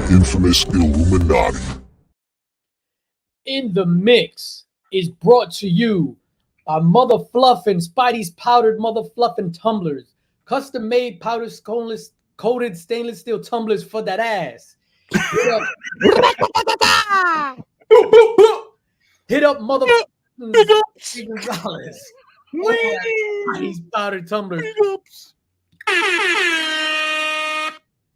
infamous Illuminati. In the Mix is brought to you by Mother Fluffin' Spidey's powdered Mother Fluffin' tumblers, custom made powdered coated stainless steel tumblers for that ass. Hit up Mother Gonzalez. Spidey's powdered tumblers.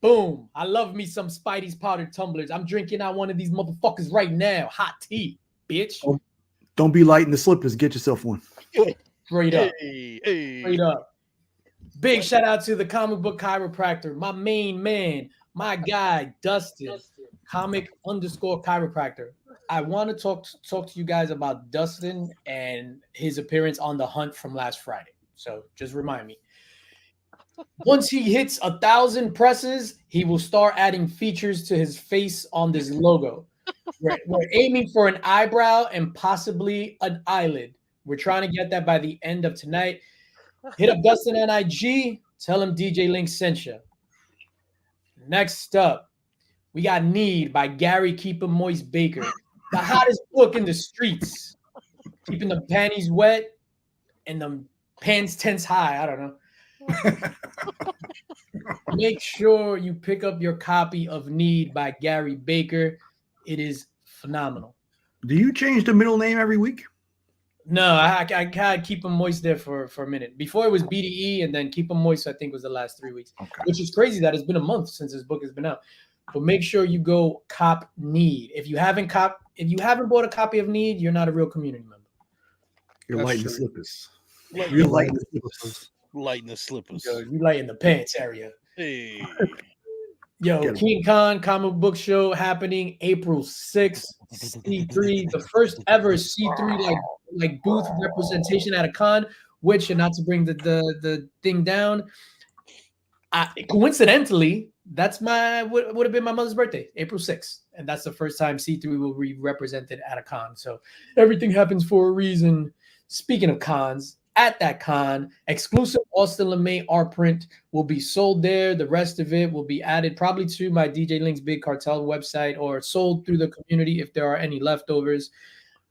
Boom. I love me some Spidey's powdered tumblers. I'm drinking out one of these motherfuckers right now. Hot tea, bitch. Don't be lighting the slippers. Get yourself one. Straight up. Straight up. Big shout out to the comic book chiropractor, my main man, my guy, Dustin, comic_chiropractor. I want to talk to you guys about Dustin and his appearance on The Hunt from last Friday. So just remind me. Once he hits 1,000 presses, he will start adding features to his face on this logo. We're aiming for an eyebrow and possibly an eyelid. We're trying to get that by the end of tonight. Hit up Dustin on IG. Tell him DJ Link sent you. Next up, we got Need by Gary Keep 'Em Moist Baker. The hottest book in the streets. Keeping the panties wet and the pants tense high. I don't know. Make sure you pick up your copy of Need by Gary Baker. It is phenomenal. Do you change the middle name every week? No, I had Keep 'Em Moist there for a minute. Before it was BDE, and then Keep 'Em Moist, I think, was the last 3 weeks. Okay. Which is crazy that it's been a month since this book has been out. But make sure you go cop Need. If you haven't bought a copy of Need, you're not a real community member. You're lighting the slippers. You're lighting the slippers. Lighting the slippers. Yo, you lighting the pants area. Hey. Yo, King Khan comic book show happening April 6th. C3, the first ever C3 like booth representation at a con, which, and not to bring the thing down, coincidentally, that's would have been my mother's birthday, April 6th. And that's the first time C3 will be represented at a con. So everything happens for a reason. Speaking of cons, at that con, exclusive Austin LeMay art print will be sold there. The rest of it will be added probably to my DJ Link's Big Cartel website or sold through the community if there are any leftovers.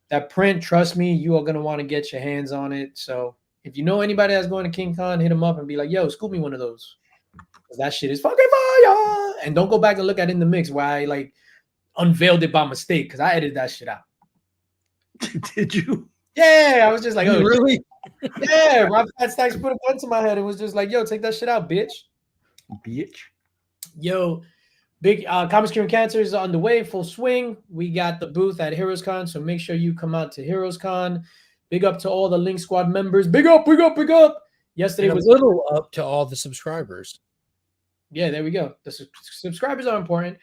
That print, trust me, you are going to want to get your hands on it. So if you know anybody that's going to King Con, hit them up and be like, yo, scoop me one of those. That shit is fucking fire. And don't go back and look at In the Mix where I unveiled it by mistake because I edited that shit out. Did you? Yeah, I was just like, oh, really? Yeah, Rob Fat Stacks put a gun to my head and was just like, yo, take that shit out, bitch. Yo, big Comics Curing Cancer is on the way, full swing. We got the booth at Heroes Con, so make sure you come out to Heroes Con. Big up to all the Link Squad members. Big up, big up, big up. Yesterday was a little up to all the subscribers. Yeah, there we go. The subscribers are important.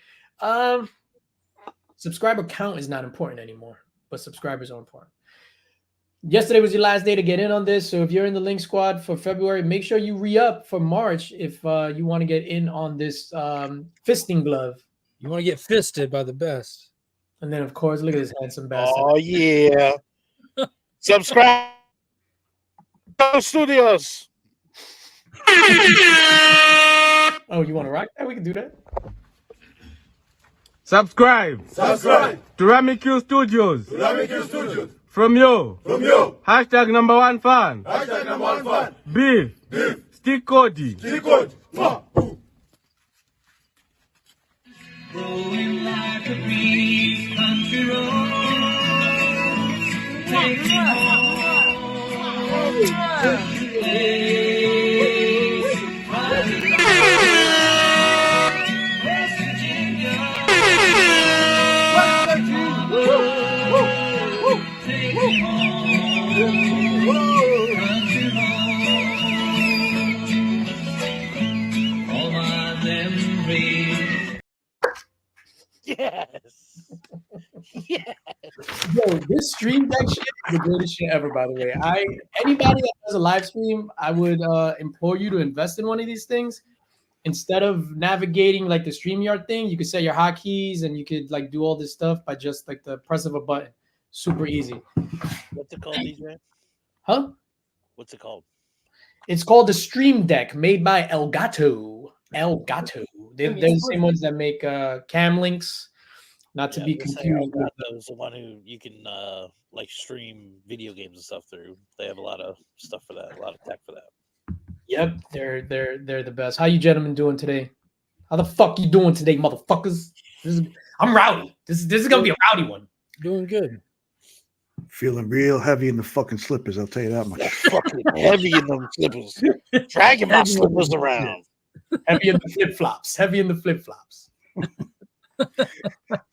Subscriber count is not important anymore, but subscribers are important. Yesterday was your last day to get in on this. So if you're in the Link Squad for February, make sure you re-up for March if you want to get in on this fisting glove. You want to get fisted by the best. And then, of course, look at this handsome bastard. Oh, yeah. Subscribe to Studios. Oh, you want to rock that? We can do that. Subscribe to Ramikyu Studios. From you. Hashtag number one fan. Beef. Stick Cody. Growing like a breeze, country road. Take me home. West Virginia. Take me home. Country road. All my memories. Yes. Yes. Yo, this stream deck shit is the greatest shit ever, by the way. Anybody that does a live stream, I would implore you to invest in one of these things. Instead of navigating like the StreamYard thing, you could set your hotkeys and you could like do all this stuff by just like the press of a button. Super easy. What's it called, DJ? Huh? What's it called? It's called the Stream Deck, made by Elgato. They're the same ones that make cam links, not to be confused. Is the one who you can like stream video games and stuff through. They have a lot of stuff for that, a lot of tech for that. Yep, they're the best. How you gentlemen doing today? How the fuck you doing today, motherfuckers? I'm rowdy. This is gonna be a rowdy one. Doing good. Feeling real heavy in the fucking slippers, I'll tell you that much. Fucking heavy in them slippers. Dragging my slippers around. Heavy in the flip flops. Heavy in the flip flops.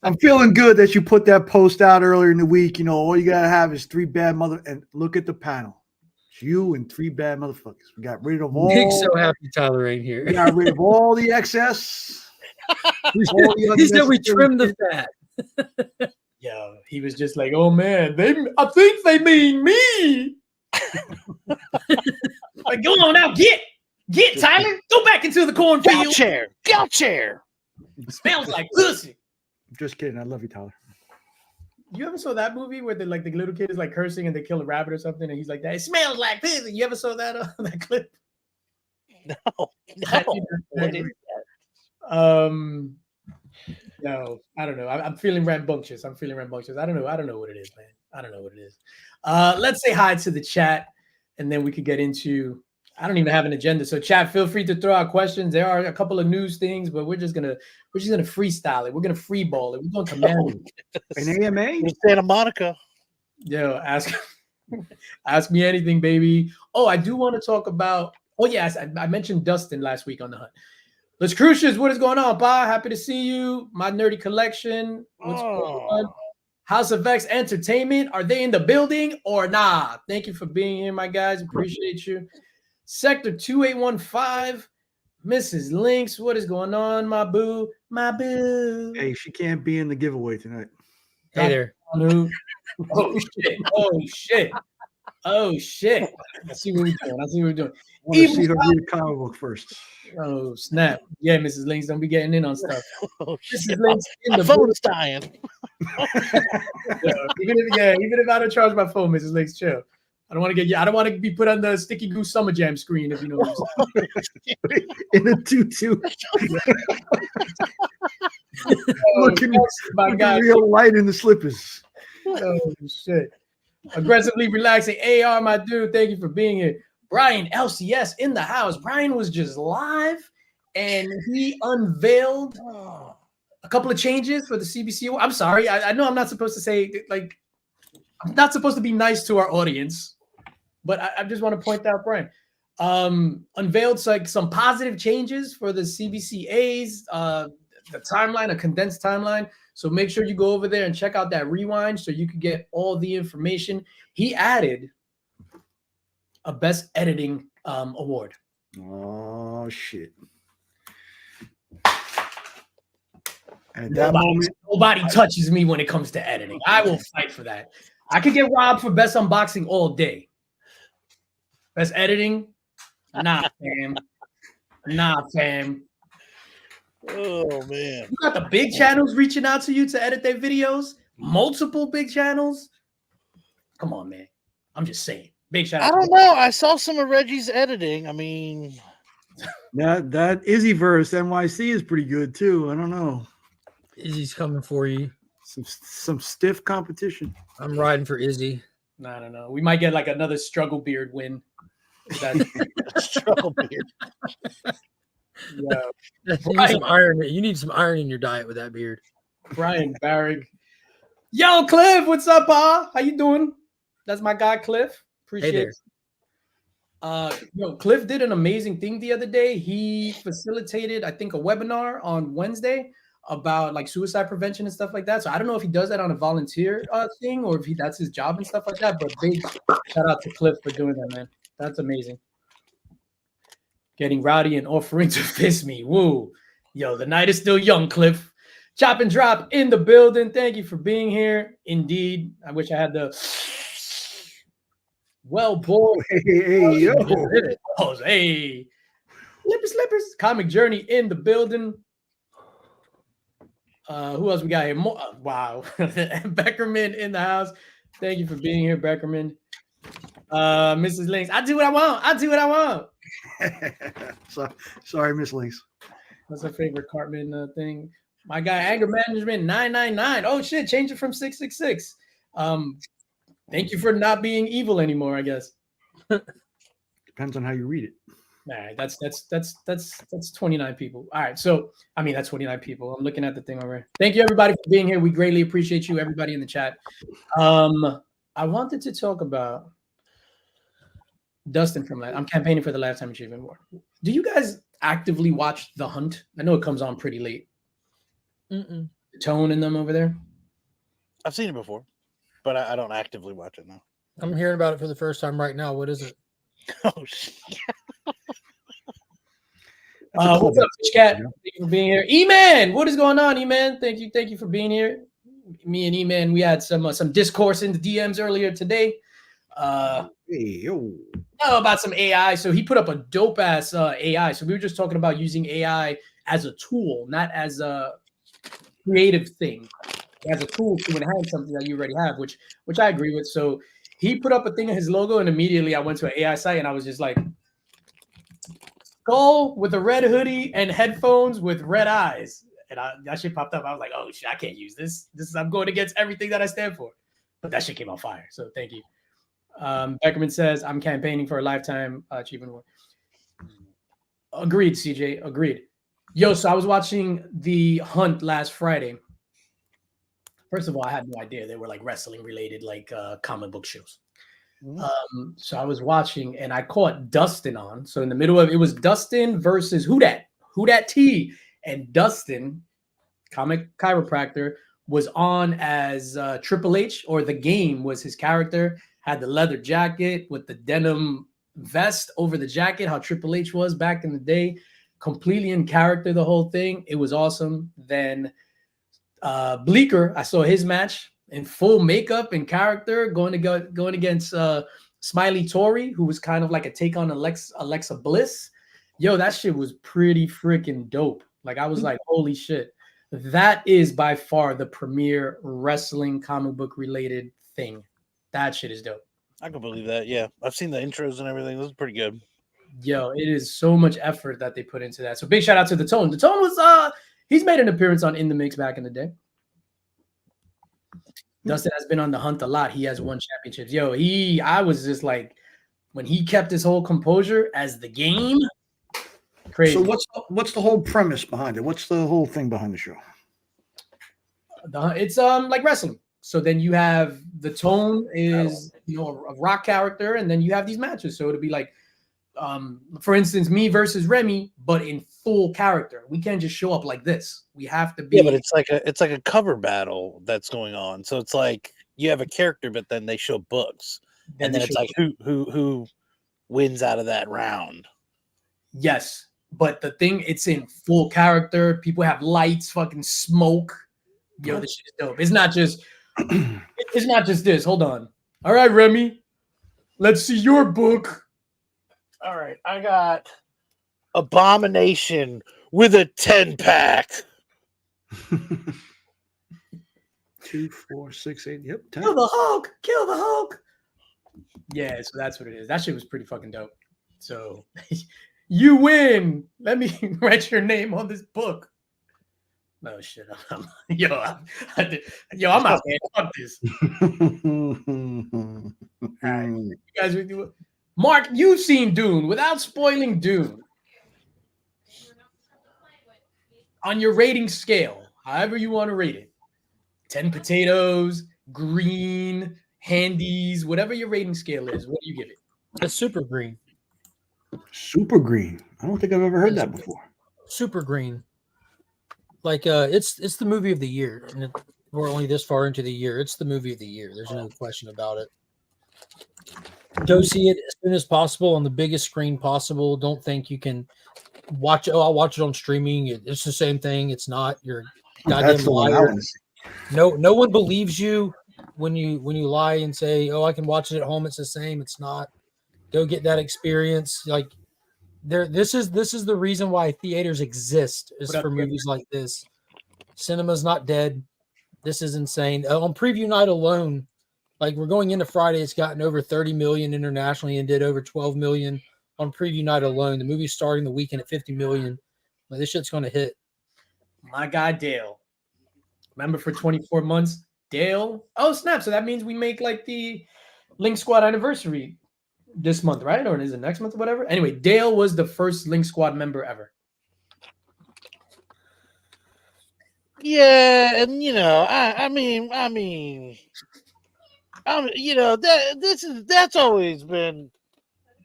I'm feeling good that you put that post out earlier in the week. You know, all you gotta have is 3 bad mother and look at the panel. It's you and 3 bad motherfuckers. We got rid of all. Nick's so happy Tyler ain't here. We got rid of all the excess. He said we trimmed the fat. Yeah, he was just like, "Oh man, I think they mean me." Like, go on now, get Tyler, go back into the cornfield. Gout chair. Smells like pussy. Just kidding. I love you, Tyler. You ever saw that movie where the little kid is like cursing and they kill a rabbit or something, and he's like, "That it smells like pussy." You ever saw that that clip? No. What is that? No, I don't know. I'm feeling rambunctious. I don't know what it is, man. I don't know what it is. Let's say hi to the chat, and then we could get into. I don't even have an agenda, so chat. Feel free to throw out questions. There are a couple of news things, but we're just gonna freestyle it. We're gonna free ball it. We're going to command An AMA? In Santa Monica. Yo, ask me anything, baby. Oh, I do want to talk about. Oh yes, I mentioned Dustin last week on the hunt. Let's Crucius, what is going on, Pa? Happy to see you. My nerdy collection. What's going on? House of X Entertainment. Are they in the building or nah? Thank you for being here, my guys. Appreciate you. Sector 2815. Mrs. Lynx, what is going on, my boo? My boo. Hey, she can't be in the giveaway tonight. Hey there. Oh shit. Oh shit. Oh shit. I see what we're doing. I want to see her read a comic book first. Oh snap! Yeah, Mrs. Lynx, don't be getting in on stuff. Oh, Mrs. Lynx in my the phone booth. is dying. Even if I don't charge my phone, Mrs. Lynx, chill. I don't want to get you. I don't want to be put on the Sticky Goose Summer Jam screen, if you know what I'm saying. In a tutu. looking real light in the slippers. Oh shit! Aggressively relaxing. AR, my dude, thank you for being here. Brian LCS in the house. Brian was just live, and he unveiled a couple of changes for the CBC. I'm sorry, I know I'm not supposed to say like I'm not supposed to be nice to our audience, but I just want to point out Brian unveiled like some positive changes for the CBCAs. The timeline, a condensed timeline. So make sure you go over there and check out that rewind so you can get all the information. He added a best editing award. Oh shit. At that moment, nobody touches me when it comes to editing. I will fight for that. I could get robbed for best unboxing all day. Best editing? Nah, fam. Nah, fam. Oh man. You got the big channels reaching out to you to edit their videos. Multiple big channels. Come on, man. I'm just saying. Big shout out. I don't know. I saw some of Reggie's editing. I mean, that Izzyverse NYC is pretty good too. I don't know. Izzy's coming for you. Some stiff competition. I'm riding for Izzy. I don't know. We might get like another struggle beard win. struggle beard. Yeah. You need some iron. You need some iron in your diet with that beard. Brian Barrick. Yo, Cliff, what's up, Pa? How you doing? That's my guy, Cliff. Appreciate it. Cliff did an amazing thing the other day. He facilitated, I think, a webinar on Wednesday about like suicide prevention and stuff like that. So I don't know if he does that on a volunteer thing or if that's his job and stuff like that. But big shout out to Cliff for doing that, man. That's amazing. Getting rowdy and offering to fist me. Woo. Yo, the night is still young, Cliff. Chop and drop in the building. Thank you for being here. Indeed. I wish I had the well, boy. Hey, yo. Hey. Slippers. Comic Journey in the building. Who else we got here? Wow. Beckerman in the house. Thank you for being here, Beckerman. Mrs. Lynx. I do what I want. Sorry, Miss Lynx. What's her favorite Cartman thing? My guy, anger management 999. Oh shit, change it from 666. Thank you for not being evil anymore, I guess. Depends on how you read it. All right, that's 29 people. All right, so I mean that's 29 people. I'm looking at the thing already. Thank you everybody for being here. We greatly appreciate you, everybody in the chat. I wanted to talk about Dustin from I'm campaigning for the Lifetime Achievement Award. Do you guys actively watch The Hunt? I know it comes on pretty late. The Tone and them over there. I've seen it before, but I don't actively watch it now. I'm hearing about it for the first time right now. What is it? Oh shit! What's up, Fish Cat? Thank you for being here. E-Man, what is going on, E-Man? Thank you for being here. Me and E-Man, we had some discourse in the DMs earlier today. About some AI. So he put up a dope ass AI. So we were just talking about using AI as a tool, not as a creative thing, as a tool to enhance something that you already have, which I agree with. So he put up a thing of his logo, and immediately I went to an AI site and I was just like, skull with a red hoodie and headphones with red eyes. And that shit popped up. I was like, oh shit, I can't use this. I'm going against everything that I stand for. But that shit came on fire. So thank you. Beckerman says, I'm campaigning for a Lifetime Achievement Award. Agreed, CJ. Agreed. Yo, so I was watching The Hunt last Friday. First of all, I had no idea they were like wrestling related, like comic book shows. So I was watching and I caught Dustin on. So in the middle of it was Dustin versus Who Dat T, and Dustin, comic chiropractor, was on as Triple H, or The Game was his character. Had the leather jacket with the denim vest over the jacket, how Triple H was back in the day. Completely in character, the whole thing. It was awesome. Then Bleecker, I saw his match in full makeup and character going against Smiley Tory, who was kind of like a take on Alexa Bliss. Yo, that shit was pretty freaking dope. Like I was like, holy shit. That is by far the premier wrestling comic book related thing. That shit is dope. I can believe that. Yeah, I've seen the intros and everything. This is pretty good. Yo, it is so much effort that they put into that. So big shout out to The Tone. The Tone was he's made an appearance on In the Mix back in the day. Dustin has been on The Hunt a lot. He has won championships. Yo, I was just like, when he kept his whole composure as The Game. Crazy. So what's the whole premise behind it? What's the whole thing behind the show? It's like wrestling. So then you have The Tone is a rock character, and then you have these matches. So it'll be like, for instance, me versus Remy, but in full character. We can't just show up like this. We have to be. Yeah, but it's like a cover battle that's going on. So it's like you have a character, but then they show books, and then it's like who wins out of that round. Yes, but the thing, it's in full character. People have lights, fucking smoke. Yo, this shit is dope. It's not just this. Hold on. All right, Remy, let's see your book. All right, I got Abomination with a 10-pack. 2, 4, 6, 8. Yep. 10. Kill the Hulk. Kill the Hulk. Yeah, so that's what it is. That shit was pretty fucking dope. So you win. Let me write your name on this book. No shit. I'm out there. Fuck this. All right. You guys, Mark, you've seen Dune. Without spoiling Dune, on your rating scale, however you want to rate it, 10 potatoes, green, handies, whatever your rating scale is, what do you give it? It's super green. Super green. I don't think I've ever heard that before. Super green. Like it's the movie of the year, and we're only this far into the year. It's the movie of the year. There's no question about it. Go see it as soon as possible on the biggest screen possible. Don't think you can watch it. Oh, I'll watch it on streaming. It's the same thing. It's not. You're a goddamn liar. No one believes you when you lie and say, "Oh, I can watch it at home. It's the same." It's not. Go get that experience. Like this is the reason why theaters exist, is for movies like this. Cinema's not dead. This is insane. On preview night alone, like we're going into Friday, it's gotten over 30 million internationally and did over 12 million on preview night alone. The movie's starting the weekend at 50 million Like this shit's gonna hit. My guy Dale. Remember for 24 months, Dale. Oh snap! So that means we make like the Link Squad anniversary this month, right? Or is it next month or whatever? Anyway, Dale was the first Link Squad member ever. Yeah, and you know, I mean, you know, that's always been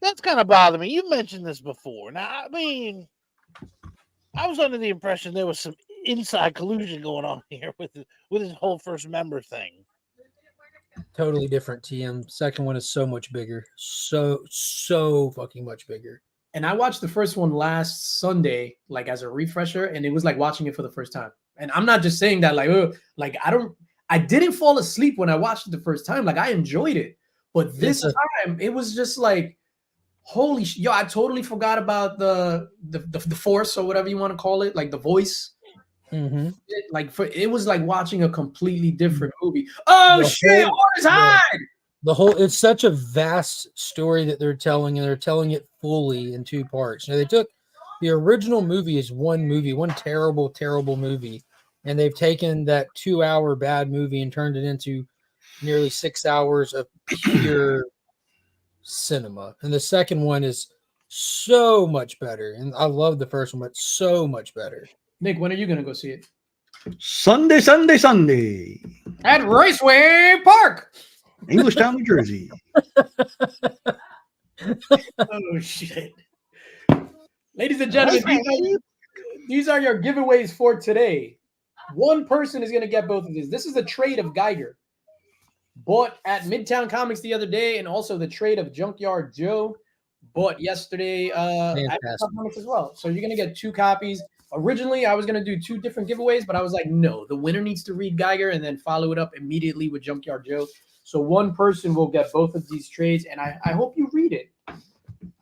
that's kind of bothered me. You mentioned this before. Now, I mean, I was under the impression there was some inside collusion going on here with his whole first member thing. Totally different TM. Second one is so much bigger. So fucking much bigger. And I watched the first one last Sunday, like as a refresher, and it was like watching it for the first time. And I'm not just saying that, like I didn't fall asleep when I watched it the first time. Like I enjoyed it, but this time it was just like, holy yo! I totally forgot about the force or whatever you want to call it, like the voice. Mm-hmm. It was like watching a completely different movie. Oh shit! Orders hide. The whole it's such a vast story that they're telling, and they're telling it fully in 2 parts. They took the original movie is one movie, one terrible movie, and they've taken that 2-hour bad movie and turned it into nearly 6 hours of pure cinema. And the second one is so much better, and I love the first one, but so much better. Nick, when are you gonna go see it? Sunday At Raceway Park. Englishtown, New Jersey. Oh shit! Ladies and gentlemen, these are your giveaways for today. One person is gonna get both of these. This is a trade of Geiger, bought at Midtown Comics the other day, and also the trade of Junkyard Joe, bought yesterday at Midtown Comics as well. So you're gonna get 2 copies. Originally, I was going to do 2 different giveaways, but I was like, no, the winner needs to read Geiger and then follow it up immediately with Junkyard Joe. So one person will get both of these trades, and I hope you read it. I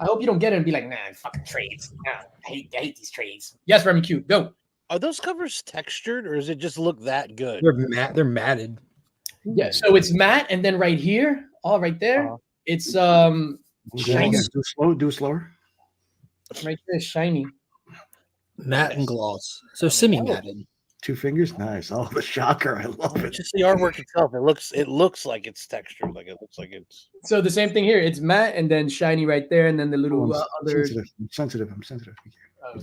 hope you don't get it and be like, nah, fucking trades. Nah, I hate these trades. Yes, Remy Q, go. Are those covers textured, or does it just look that good? They're matted. Yeah, so it's matte, and then right here, right there, it's shiny. Do slower. Right there, shiny. Matte and gloss. So semi-matted. 2 fingers, nice. Oh, the shocker! I love it. Just the artwork itself. It looks like it's textured. Like it looks like it's. So the same thing here. It's matte and then shiny right there, and then the little other. I'm sensitive. Oh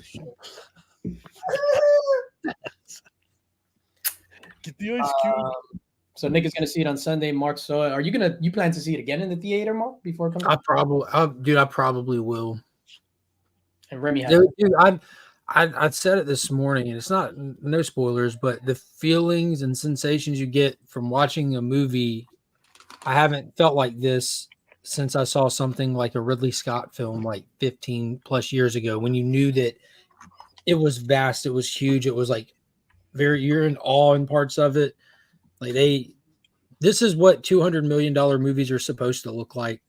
shit! Get the ice cube. So Nick is gonna see it on Sunday. Mark saw it. You plan to see it again in the theater, Mark, before it comes out? I probably will. And Remy has. Dude, I said it this morning, and it's not no spoilers, but the feelings and sensations you get from watching a movie, I haven't felt like this since I saw something like a Ridley Scott film like 15 plus years ago, when you knew that it was vast, it was huge, it was like you're in awe in parts of it. Like this is what $200 million movies are supposed to look like.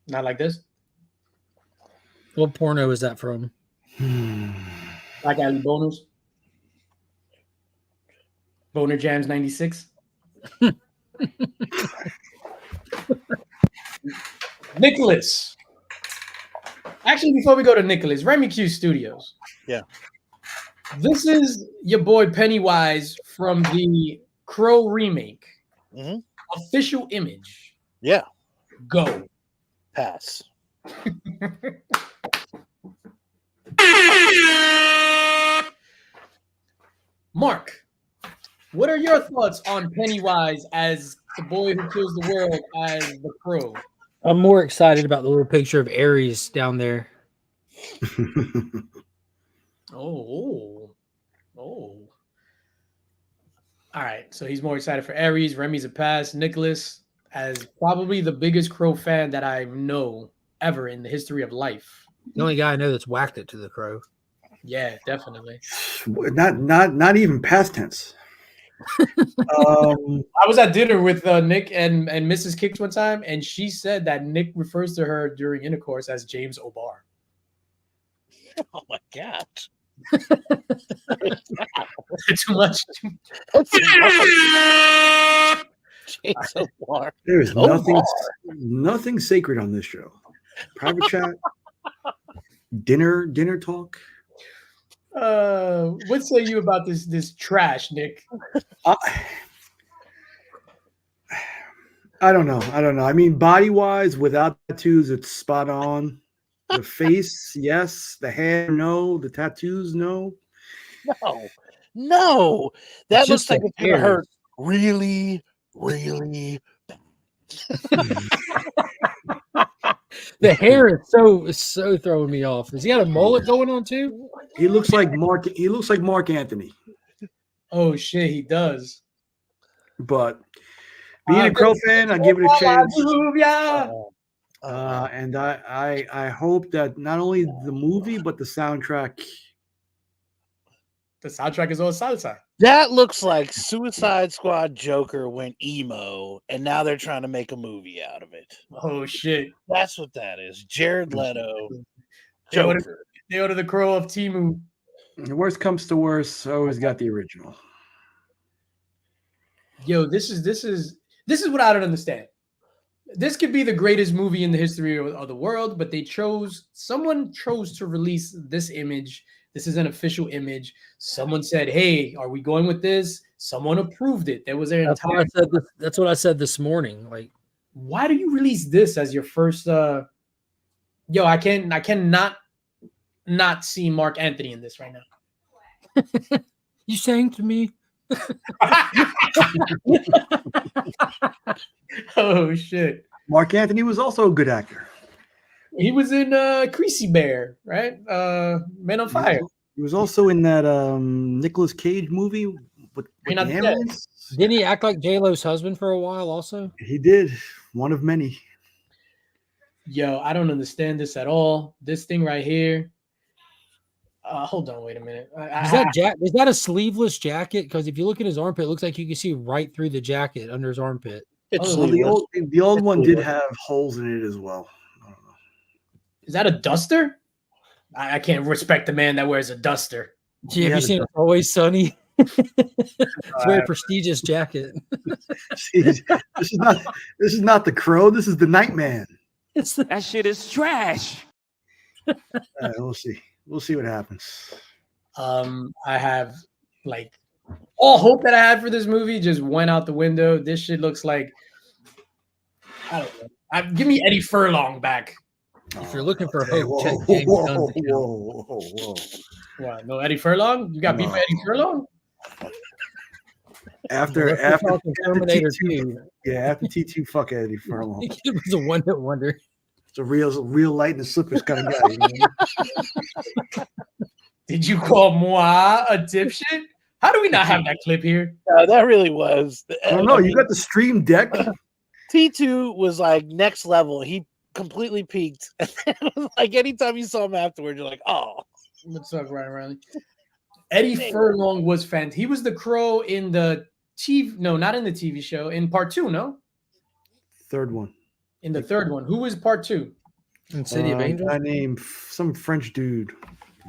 Not like this. What porno is that from? Like Ali Boners. Boner Jams 96. Nicholas. Actually, before we go to Nicholas, Remy Q Studios. Yeah. This is your boy Pennywise from the Crow remake. Mm-hmm. Official image. Yeah. Go. Pass. Mark, what are your thoughts on Pennywise as the boy who kills the world as the Crow? I'm more excited about the little picture of Ares down there. Oh. All right, so he's more excited for Ares. Remy's a pass. Nicholas, as probably the biggest Crow fan that I know ever in the history of life. The only guy I know that's whacked it to the Crow. Yeah, definitely. Not even past tense. I was at dinner with Nick and Mrs. Kicks one time, and she said that Nick refers to her during intercourse as James O'Barr. Oh my god. Too much. James O'Barr. There is nothing sacred on this show. Private chat, dinner talk. What say you about this trash, Nick? I don't know. I mean, body wise, without tattoos, it's spot on. The face, yes. The hair, no. The tattoos, no. No. That It's looks just like the it's gonna hair. hurt really, really. The hair is so throwing me off. Has he got a mullet going on too? He looks like Mark. He looks like Mark Anthony. Oh shit, he does. But being a Crow fan, I give it a chance. And I hope that not only the movie but the soundtrack. The soundtrack is all salsa. That looks like Suicide Squad Joker went emo, and now they're trying to make a movie out of it. Oh shit. That's what that is. Jared Leto, They ordered, Joker. they ordered the Crow of Timu. The worst comes to worst, I always got the original. Yo, this is what I don't understand. This could be the greatest movie in the history of the world, but someone chose to release this image. This is an official image. Someone said, "Hey, are we going with this?" Someone approved it. There was an That's entire. that's what I said this morning. Like, Why do you release this as your first? Yo, I cannot not see Mark Anthony in this right now. you sang to me. Oh shit! Mark Anthony was also a good actor. He was in Creasy Bear, right? Men on Fire. He was also in that Nicolas Cage movie with You're the not ambulance. Didn't he act like J-Lo's husband for a while also? He did. One of many. Yo, I don't understand this at all. This thing right here. Hold on, wait a minute. Is that a sleeveless jacket? Because if you look at his armpit, it looks like you can see right through the jacket under his armpit. It's Oh, Well, sleeveless. the old one did have holes in it as well. I don't know. Is that a duster? I can't respect the man that wears a duster. Gee, have Yeah, you seen It's Always Sunny? It's a very prestigious jacket. See, this is not the Crow. This is the Nightman. That shit is trash. We'll see. We'll see what happens. I have like all hope that I had for this movie just went out the window. This shit looks like I don't know. Give me Eddie Furlong back. If you're looking for Hey, hope, check whoa, James whoa, Gunn's account. whoa. What? No Eddie Furlong? You got beef No. with Eddie Furlong? After Terminator T2, 2, after T2, fuck Eddie Furlong. it was a one-hit wonder. It's a real light in the slippers kind of guy. You know? Did you call moi a dipshit? How do we not have that clip here? That really was. I don't know. You got the stream deck. T2 was like next level. He completely peaked. Like anytime you saw him afterward, you're like, oh. What's up, Ryan Riley? Eddie Furlong was fantastic. He was the Crow in the TV. No, not in the TV show. In part 2, no? Third one. In the third one. Who was part 2? In City of Angels? I named some French dude,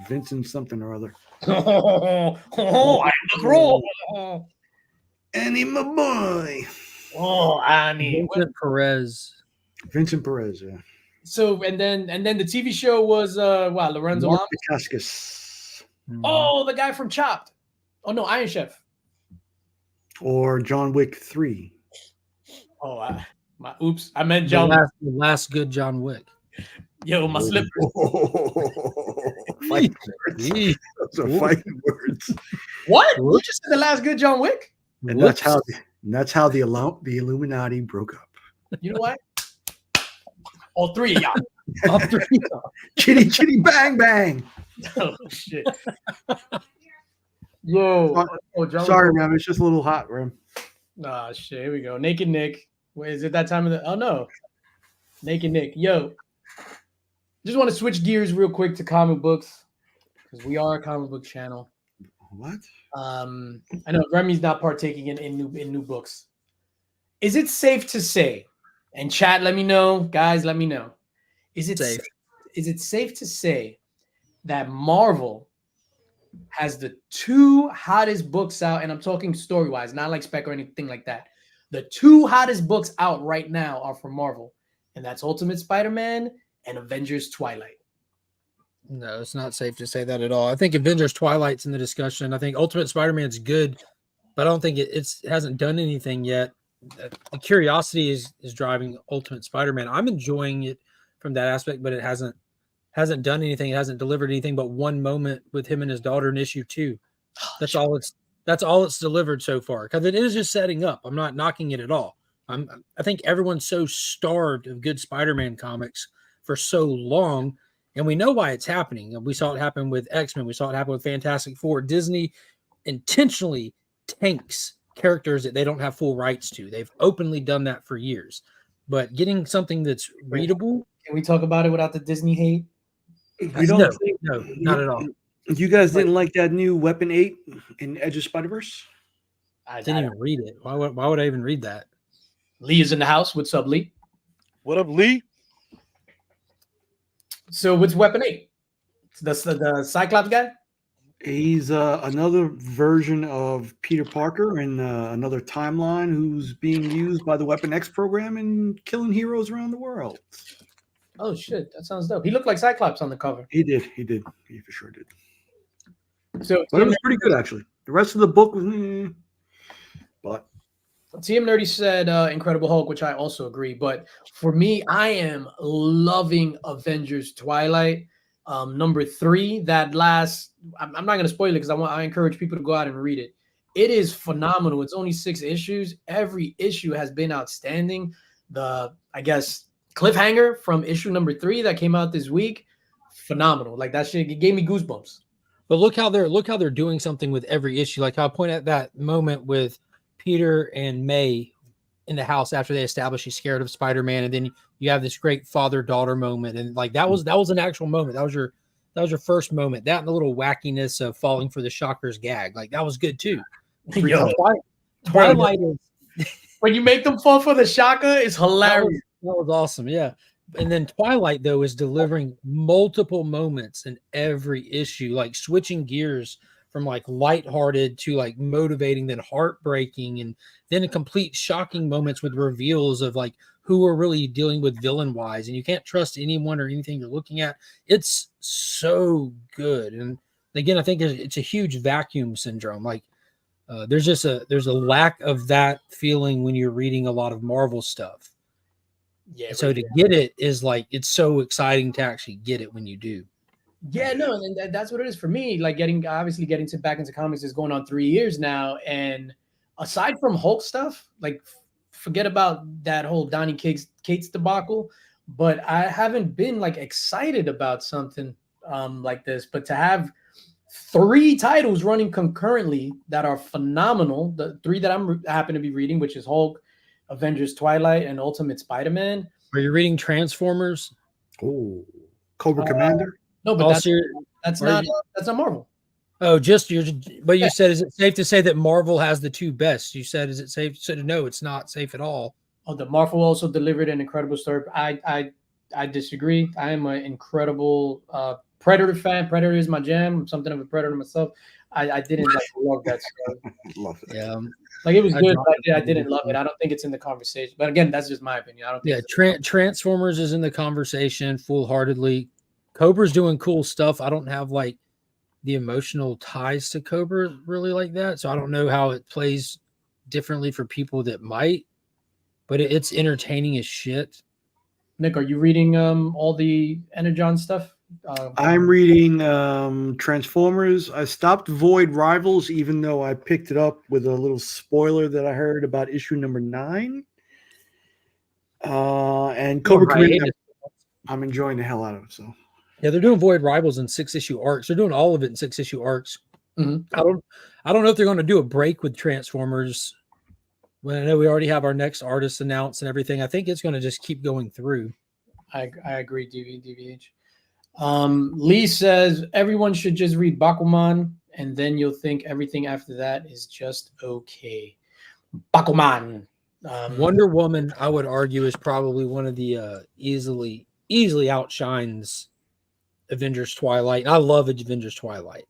Vincent something or other. I'm the Crow. Annie, my boy. Oh, Annie. Vincent Perez. Vincent Perez, yeah. So and then the TV show was Lorenzo Mark Lamas? Dacascos. Oh, the guy from Chopped. Oh no, Iron Chef. Or John Wick 3. Oh, oops. I meant The John. last good John Wick. Yo, my slipper. Fighting words. Those are fighting words. What? You just said the last good John Wick? And that's how the Illuminati broke up. You know what? All three of y'all. All three. Chitty chitty bang bang. Oh shit. Yo. Oh, John Sorry, Wick. man. It's just a little hot, Ram. Ah, shit. Here we go. Naked Nick. Wait, is it that time of the? Oh no. Naked Nick. Yo. Just want to switch gears real quick to comic books because we are a comic book channel. What? I know Remy's not partaking in new books. Is it safe to say? And chat, let me know, guys. Let me know. Is it safe to say that Marvel has the 2 hottest books out, and I'm talking story-wise, not like spec or anything like that. The 2 hottest books out right now are from Marvel, and that's Ultimate Spider-Man and Avengers Twilight. No, it's not safe to say that at all. I think Avengers Twilight's in the discussion. I think Ultimate Spider-Man's good, but I don't think it hasn't done anything yet. The curiosity is driving Ultimate Spider-Man. I'm enjoying it from that aspect, but it hasn't done anything. It hasn't delivered anything but one moment with him and his daughter in issue 2. That's all it's delivered so far. Because it is just setting up. I'm not knocking it at all. I think everyone's so starved of good Spider-Man comics for so long, and we know why it's happening. We saw it happen with X-Men. We saw it happen with Fantastic Four. Disney intentionally tanks characters that they don't have full rights to. They've openly done that for years. But getting something that's readable. Can we talk about it without the Disney hate? You don't think, no, not at all. You guys didn't like that new Weapon 8 in Edge of Spider-Verse? I didn't even read it. Why would I even read that? Lee is in the house. What's up, Lee? What up, Lee? So what's Weapon 8? The Cyclops guy? He's another version of Peter Parker in another timeline who's being used by the Weapon X program and killing heroes around the world. Oh, shit. That sounds dope. He looked like Cyclops on the cover. He did. He for sure did. So But it was pretty good, actually. The rest of the book was... but... TM Nerdy said Incredible Hulk, which I also agree. But for me, I am loving Avengers Twilight. Number 3, that last... I'm not going to spoil it because I encourage people to go out and read it. It is phenomenal. It's only 6 issues. Every issue has been outstanding. I guess, cliffhanger from issue number 3 that came out this week, phenomenal. Like that shit, it gave me goosebumps. But look how they're doing something with every issue. Like I point at that moment with Peter and May in the house after they establish she's scared of Spider-Man, and then you have this great father-daughter moment, and like that was an actual moment. That was your first moment. That and the little wackiness of falling for the Shocker's gag, like that was good too. Yo, Twilight is when you make them fall for the Shocker, it's hilarious. That was awesome, yeah. And then Twilight though is delivering multiple moments in every issue, like switching gears from like lighthearted to like motivating, then heartbreaking, and then complete shocking moments with reveals of like who we're really dealing with villain wise, and you can't trust anyone or anything you're looking at. It's so good. And again, I think it's a huge vacuum syndrome. Like there's a lack of that feeling when you're reading a lot of Marvel stuff. Yeah. So to get it is like, it's so exciting to actually get it when you do. Yeah, no, and that's what it is for me. Like getting back into comics is going on 3 years now, and aside from Hulk stuff, like forget about that whole Donny Cates debacle. But I haven't been like excited about something like this. But to have 3 titles running concurrently that are phenomenal, the 3 that I'm happen to be reading, which is Hulk, Avengers Twilight, and Ultimate Spider-Man. Are you reading Transformers? Oh, Cobra Commander. No, but that's not Marvel. Oh, but you said, is it safe to say that Marvel has the 2 best? You said, is it safe? You said, no, it's not safe at all. Oh, the Marvel also delivered an incredible story. I disagree. I am an incredible Predator fan. Predator is my jam. I'm something of a Predator myself. I didn't love that story. Love it. Yeah. Like it was good, but I didn't love it. I don't think it's in the conversation. But again, that's just my opinion. I don't think Transformers is in the conversation full-heartedly. Cobra's doing cool stuff. I don't have like the emotional ties to Cobra really like that. So I don't know how it plays differently for people that might, but it's entertaining as shit. Nick, are you reading all the Energon stuff? I'm reading Transformers. I stopped Void Rivals, even though I picked it up with a little spoiler that I heard about issue number 9. And Cobra Commander, I'm enjoying the hell out of it. So yeah, they're doing Void Rivals in 6-issue arcs. They're doing all of it in 6-issue arcs. Mm-hmm. I don't know if they're going to do a break with Transformers. Well, I know we already have our next artist announced and everything. I think it's going to just keep going through. I agree, DVH. Lee says everyone should just read Bakuman, and then you'll think everything after that is just okay. Bakuman. Wonder Woman, I would argue, is probably one of the easily outshines Avengers Twilight. And I love Avengers Twilight.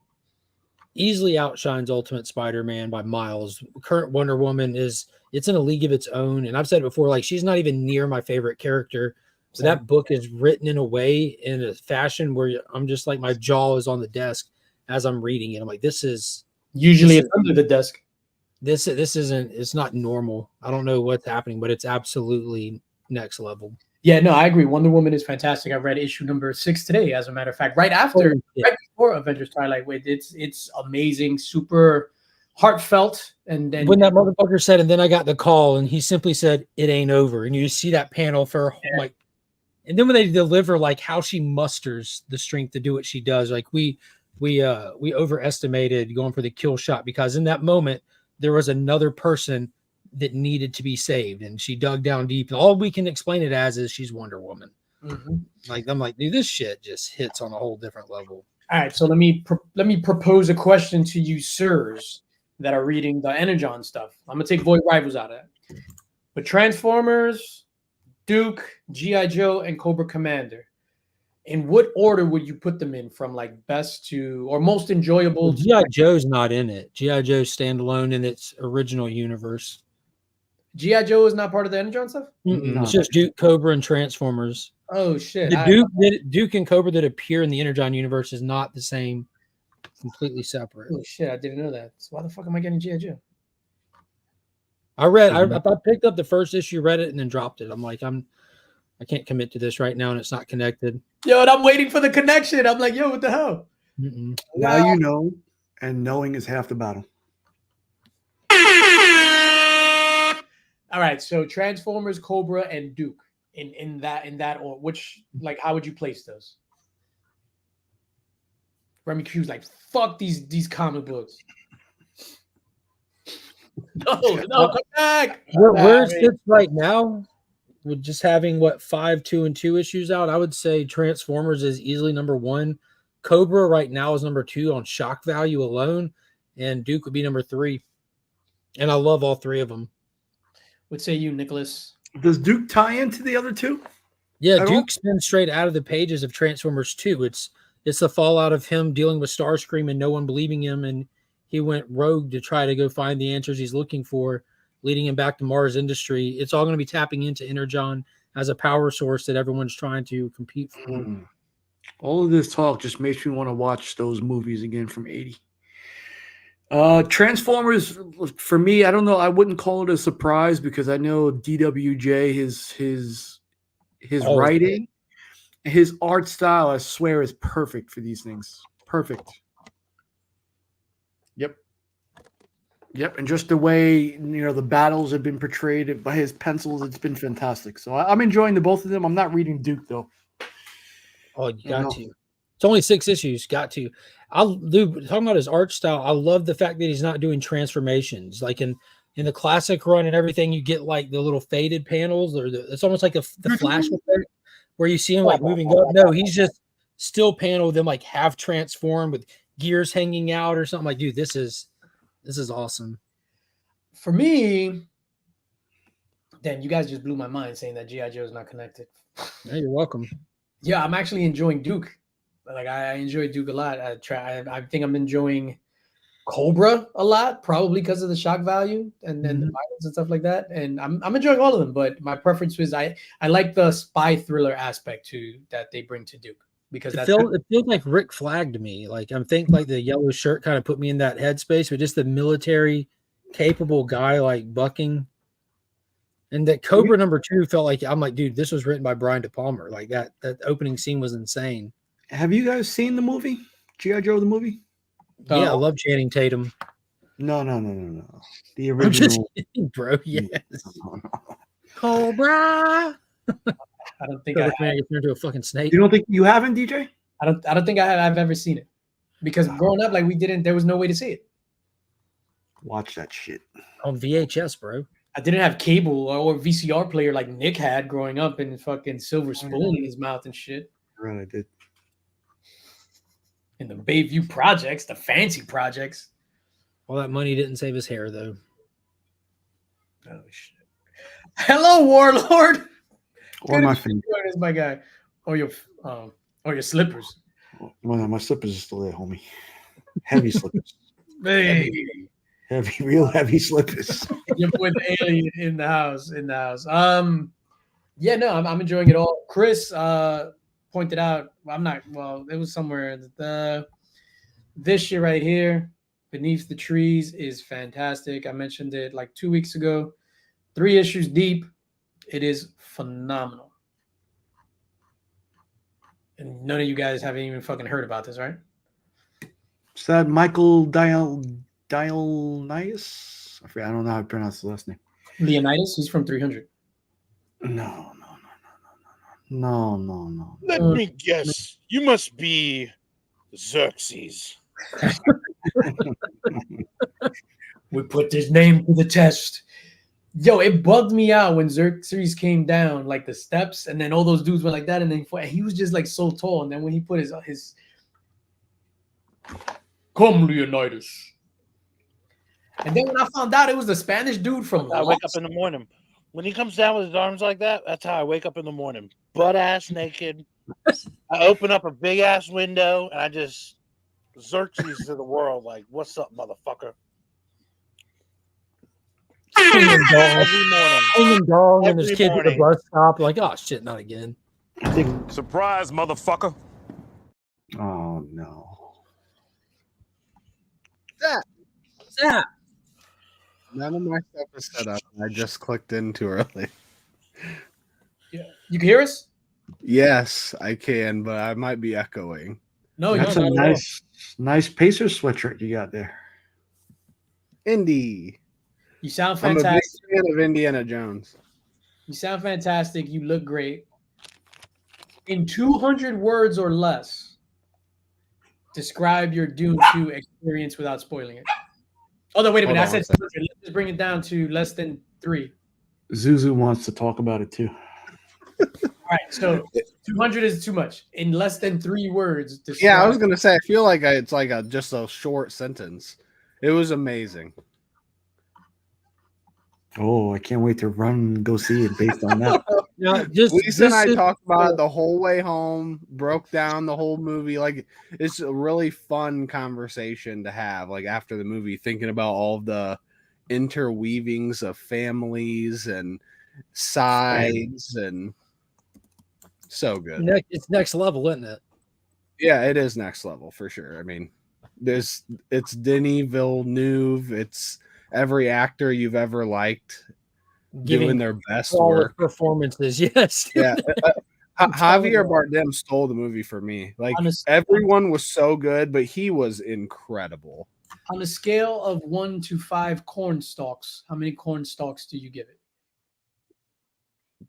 Easily outshines Ultimate Spider-Man by miles. Current Wonder Woman it's in a league of its own. And I've said it before, like she's not even near my favorite character. So that book is written in a way, in a fashion where I'm just like, my jaw is on the desk as I'm reading it. I'm like, Usually it's under the desk. This isn't, it's not normal. I don't know what's happening, but it's absolutely next level. Yeah, no, I agree. Wonder Woman is fantastic. I read issue number 6 today, as a matter of fact, right before Avengers Twilight. It's amazing, super heartfelt. And then when that motherfucker said, and then I got the call, and he simply said, "It ain't over," and you see that panel for like, and then when they deliver like how she musters the strength to do what she does, like we overestimated going for the kill shot, because in that moment there was another person that needed to be saved, and she dug down deep, and all we can explain it as is she's Wonder Woman. Like, I'm like, dude, this shit just hits on a whole different level. All right, so let me propose a question to you, sirs, that are reading the Energon stuff. I'm gonna take Void Rivals out of that. But Transformers, Duke, G.I. Joe, and Cobra Commander, in what order would you put them in, from like best to or most enjoyable? G.I. Joe's not in it. G.I. Joe's standalone in its original universe. G.I. Joe is not part of the Energon stuff? No. It's just Duke, Cobra, and Transformers. Oh, shit. The Duke and Cobra that appear in the Energon universe is not the same. Completely separate. Oh, shit. I didn't know that. So why the fuck am I getting G.I. Joe? I picked up the first issue, read it, and then dropped it. I'm like, I can't commit to this right now, and it's not connected. Yo, and I'm waiting for the connection. I'm like, yo, what the hell? Now you know, and knowing is half the battle. All right, so Transformers, Cobra, and Duke in that order. Which, like, how would you place those? Remy Q's like, fuck these comic books. No, come back. Where it sits right now, with just having 5, 2, and 2 issues out, I would say Transformers is easily number 1. Cobra right now is number 2 on shock value alone, and Duke would be number 3. And I love all 3 of them. What say you, Nicholas? Does Duke tie into the other 2? Yeah, Duke spins straight out of the pages of Transformers 2. It's the fallout of him dealing with Starscream and no one believing him, and he went rogue to try to go find the answers he's looking for, leading him back to Mars Industry. It's all going to be tapping into Energon as a power source that everyone's trying to compete for. All of this talk just makes me want to watch those movies again from 80. Transformers, for me, I don't know. I wouldn't call it a surprise because I know DWJ, his writing, his art style, I swear, is perfect for these things. Perfect. Yep, and just the way the battles have been portrayed by his pencils, it's been fantastic. So I'm enjoying the both of them. I'm not reading Duke though. Oh, you got to. It's only 6 issues. Got to. Talking about his art style, I love the fact that he's not doing transformations like in the classic run and everything. You get like the little faded panels, or it's almost like the Flash effect where you see him like moving up. No, he's just still panel them like half transformed with gears hanging out or something. Like, dude, this is awesome. For me, Dan, you guys just blew my mind saying that G.I. Joe is not connected. Yeah, you're welcome. Yeah, I'm actually enjoying Duke. Like, I enjoy Duke a lot. I think I'm enjoying Cobra a lot, probably because of the shock value and then the violence and stuff like that. And I'm enjoying all of them, but my preference was I like the spy thriller aspect that they bring to Duke. Because it feels like Rick Flag to me. Like, I'm thinking like the yellow shirt kind of put me in that headspace, but just the military capable guy like bucking. And that Cobra number 2 felt like, I'm like, dude, this was written by Brian De Palma. Like that opening scene was insane. Have you guys seen the movie G.I. Joe, the movie? Yeah, I love Channing Tatum. No. The original. I'm just kidding, bro. Yes. No. Cobra. I don't think I turned into a fucking snake. You don't think you haven't, DJ? I don't think I've ever seen it, because growing up, like, there was no way to see it. Watch that shit on VHS, bro. I didn't have cable or VCR player like Nick had growing up, and fucking silver spoon in his mouth and shit. Right, I did. In the Bayview projects, the fancy projects. All that money didn't save his hair, though. Oh shit! Hello, Warlord. Or my finger. Is my guy, or your slippers. Well, my slippers are still there, homie. Heavy slippers. Hey. Real heavy slippers. Your boy the alien in the house. Yeah, no, I'm enjoying it all. Chris pointed out, it was somewhere. This shit right here, Beneath the Trees, is fantastic. I mentioned it like 2 weeks ago. 3 issues deep. It is phenomenal. And none of you guys haven't even fucking heard about this, right? Is that Michael Dionysus? I forget. I don't know how to pronounce the last name. Leonidas, he's from 300. No. Let me guess. You must be Xerxes. We put this name to the test. Yo, it bugged me out when Xerxes came down like the steps, and then all those dudes went like that, and then he was just like so tall. And then when he put his come Leonidas, and then when I found out it was the Spanish dude from I wake up in the morning. When he comes down with his arms like that, that's how I wake up in the morning. Butt ass naked. I open up a big ass window and I just Xerxes to the world like, what's up, motherfucker? Singing dog, Every morning. singing dog, and there's Every kids at the morning. bus stop. Like, oh shit, not again. Surprise, motherfucker. Oh no. What's that? None of my stuff is set up. I just clicked in too early. Yeah, you can hear us? Yes, I can, but I might be echoing. No, That's you're a not. nice Pacer sweatshirt you got there. Indy. You sound I'm a big fantastic. fan of Indiana Jones. You sound fantastic. You look great. In 200 words or less, describe your Dune 2 experience without spoiling it. Oh, no, wait a minute. I Hold on said one 200. Let's just bring it down to less than 3. Zuzu wants to talk about it too. All right, so 200 is too much. In less than 3 words, describe. Yeah, I was gonna say. I feel like it's like just a short sentence. It was amazing. Oh, I can't wait to run and go see it based on that. Now, just Lisa and I this is- talked about it the whole way home, broke down the whole movie. Like, it's a really fun conversation to have, like, after the movie, thinking about all of the interweavings of families and sides, and so good. It's next level, isn't it? Yeah, it is next level for sure. I mean, it's Denis Villeneuve. It's every actor you've ever liked doing their best flawless work. performances. Yes. Yeah. Javier Bardem stole the movie for me. Like, everyone was so good, but he was incredible. On a scale of 1 to 5 corn stalks, how many corn stalks do you give it?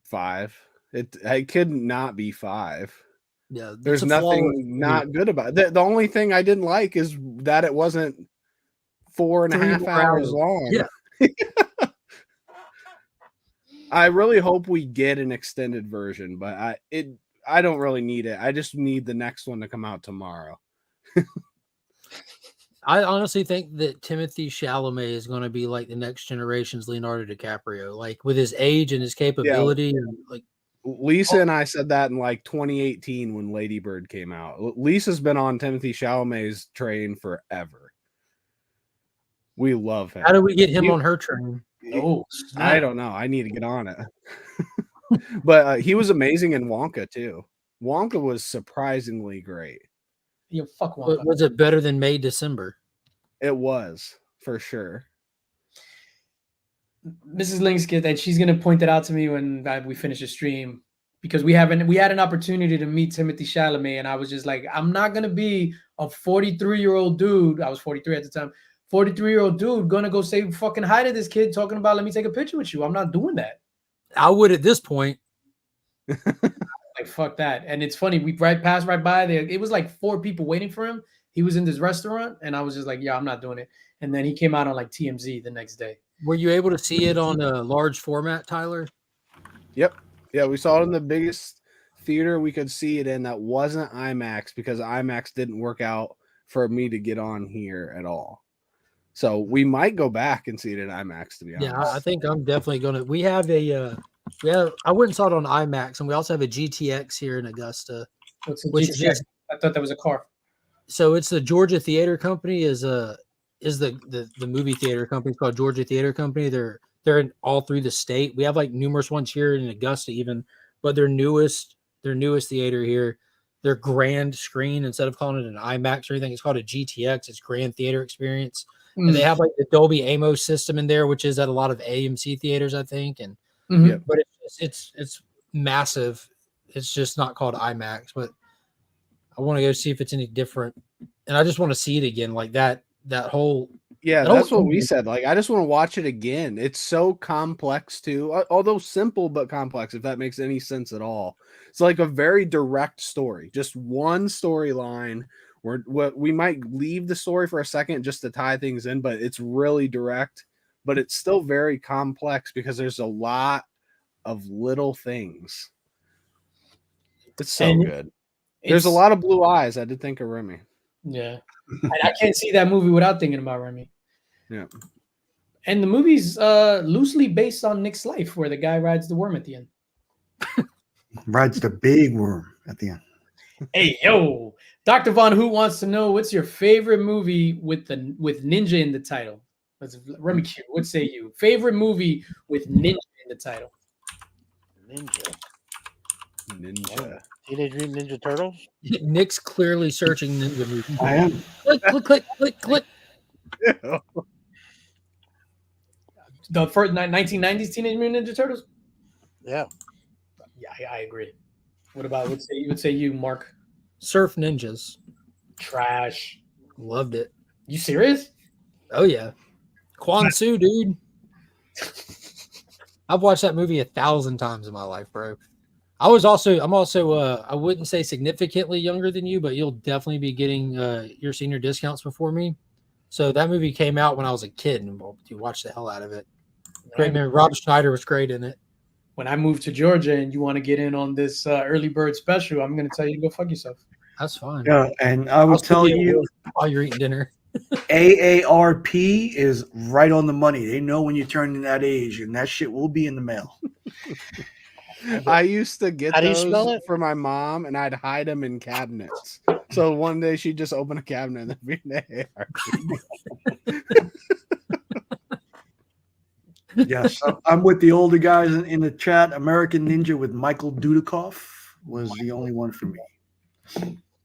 5. It could not be 5. Yeah. There's it's a flawless nothing movie. not good about it. The only thing I didn't like is that it wasn't 4.5 3 hours hours. long. Yeah. I really hope we get an extended version, but I don't really need it. I just need the next one to come out tomorrow. I honestly think that Timothy Chalamet is going to be like the next generation's Leonardo DiCaprio, like with his age and his capability. And like Lisa and I said that in like 2018 when Lady Bird came out. Lisa's been on Timothy Chalamet's train forever. We love him. how do we get him on her train? Oh, I don't know. I need to get on it. But he was amazing in Wonka too. Wonka was surprisingly great. You fuck one. Was it better than May December? It was for sure. Mrs. Linkskit, and she's gonna point it out to me when we finish the stream, because we had an opportunity to meet Timothy Chalamet, and I was just like, I'm not gonna be a 43-year-old dude. I was 43 at the time. 43-year-old dude gonna go say fucking hi to this kid talking about let me take a picture with you. I'm not doing that. I would at this point. Like fuck that. And it's funny, we passed right by there. It was like 4 people waiting for him. He was in this restaurant, and I was just like, yeah, I'm not doing it. And then he came out on like TMZ the next day. Were you able to see it on a large format, Tyler? Yep. Yeah, we saw it in the biggest theater we could see it in that wasn't IMAX, because IMAX didn't work out for me to get on here at all. So we might go back and see it in IMAX, to be honest. Yeah, I think I'm definitely gonna. We have a I went and saw it on IMAX, and we also have a GTX here in Augusta. What's the Which GTX? is just- I thought that was a car. So it's the Georgia Theater Company is the movie theater company. It's called Georgia Theater Company. They're in all through the state. We have like numerous ones here in Augusta, even but their newest theater here, their grand screen, instead of calling it an IMAX or anything, it's called a GTX. It's Grand Theater Experience. And they have like the Dolby Atmos system in there, which is at a lot of AMC theaters, I think. And but it's massive. It's just not called IMAX, but I want to go see if it's any different. And I just want to see it again, like that whole. Yeah, that that's whole what we said. Like, I just want to watch it again. It's so complex too, although simple but complex, if that makes any sense at all. It's like a very direct story, just one storyline. Where we might leave the story for a second just to tie things in, but it's really direct. But it's still very complex because there's a lot of little things. It's so good. There's a lot of blue eyes. I did think of Remy. Yeah. And I can't see that movie without thinking about Remy. Yeah. And the movie's loosely based on Nick's life, where the guy rides the worm at the end. Rides the big worm at the end. Hey, yo. Dr. Von Hoot wants to know, what's your favorite movie with ninja in the title? Remy Q, what say you? Favorite movie with ninja in the title? Ninja. Teenage Mutant Ninja Turtles? Nick's clearly searching ninja movies. I am. Click. The first 1990s Teenage Mutant Ninja Turtles? Yeah. Yeah, I agree. What about, what say you, Mark? Surf Ninjas. Trash. Loved it. You serious? Oh yeah. Quan Su, dude. I've watched that movie 1,000 times in my life, bro. I'm also I wouldn't say significantly younger than you, but you'll definitely be getting your senior discounts before me. So that movie came out when I was a kid, and you watched the hell out of it. Great movie. Rob Schneider was great in it. When I move to Georgia and you want to get in on this early bird special, I'm going to tell you to go fuck yourself. That's fine. Yeah, and I will tell you, while you're eating dinner, AARP is right on the money. They know when you turn in that age, and that shit will be in the mail. I used to get How do you spell those it? for my mom, and I'd hide them in cabinets. So one day she'd just open a cabinet and there'd be an AARP. Yes, I'm with the older guys in the chat. American Ninja with Michael Dudikoff was the only one for me.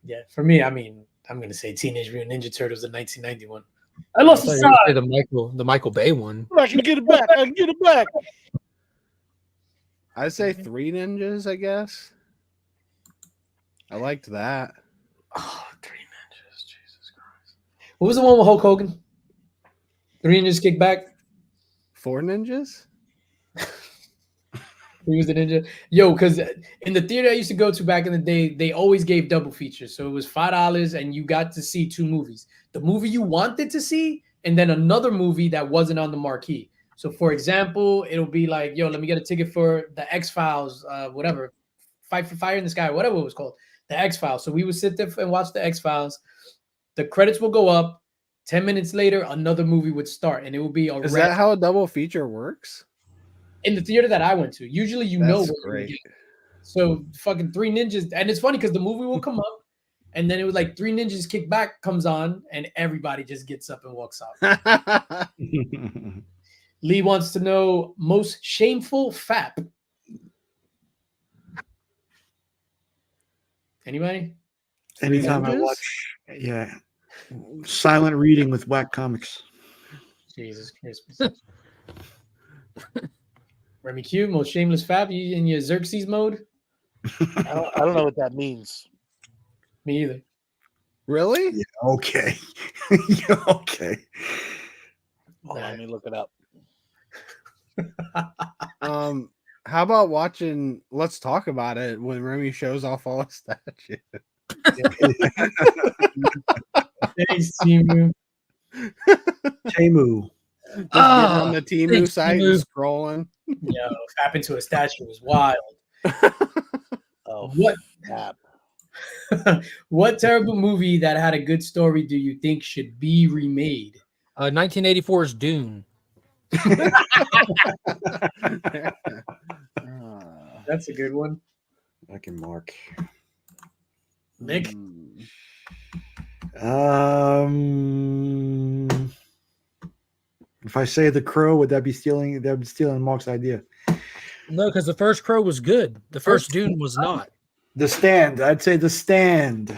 Yeah, for me, I mean, I'm going to say Teenage Mutant Ninja Turtles in 1991. I lost the side. The Michael Bay one. I can get it back. I can get it back. I'd say Three Ninjas, I guess. I liked that. Oh, Three Ninjas. Jesus Christ. What was the one with Hulk Hogan? Three Ninjas Kick Back? Four Ninjas? He was the ninja. Yo, because in the theater I used to go to back in the day, they always gave double features. So it was $5 and you got to see two movies. The movie you wanted to see, and then another movie that wasn't on the marquee. So for example, it'll be like, yo, let me get a ticket for the X-Files, whatever, Fight for Fire in the Sky, whatever it was called, the X-Files. So we would sit there and watch the X-Files. The credits will go up. 10 minutes later, another movie would start, and it would be a Is that how a double feature works? In the theater that I went to. Usually, you know That's what you're great. gonna get. So fucking Three Ninjas, and it's funny because the movie will come up, and then it was like Three Ninjas Kick Back comes on, and everybody just gets up and walks out. Lee wants to know most shameful fap. Anybody? Anytime I watch, silent reading with Whack Comics. Jesus Christmas. Remy Q, most shameless fap. You in your Xerxes mode? I don't know what that means. Me either. Really? Yeah, okay. Okay. Hold on, let me look it up. How about watching Let's Talk About It when Remy shows off all his statues? Thanks, Timu. Temu. Just getting on the Timu thanks, site Timu. and scrolling. Yo, fapping to a statue is wild. Oh, What? Fap. What terrible movie that had a good story do you think should be remade? 1984's Dune. That's a good one. I can mark. Nick? If I say The Crow, would that be stealing? That would be stealing Mark's idea. No, because the first Crow was good. The first Dune was not. The Stand. I'd say The Stand.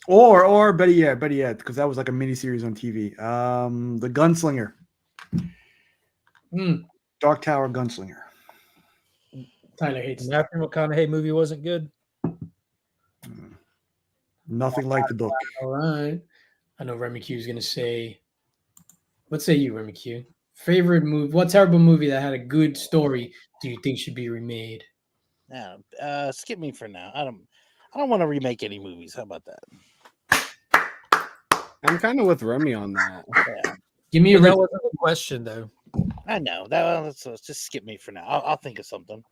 Or better yet, because that was like a miniseries on TV. The Gunslinger. Dark Tower Gunslinger. Tyler hates The Matthew McConaughey movie wasn't good. Nothing like the book. All right. I know Remy Q is gonna say. What say you, Remy Q? Favorite movie? What terrible movie that had a good story do you think should be remade? Yeah, skip me for now. I don't want to remake any movies. How about that? I'm kind of with Remy on that. Yeah. Give me a that wasn't a question though. I know that. Let's just skip me for now. I'll think of something.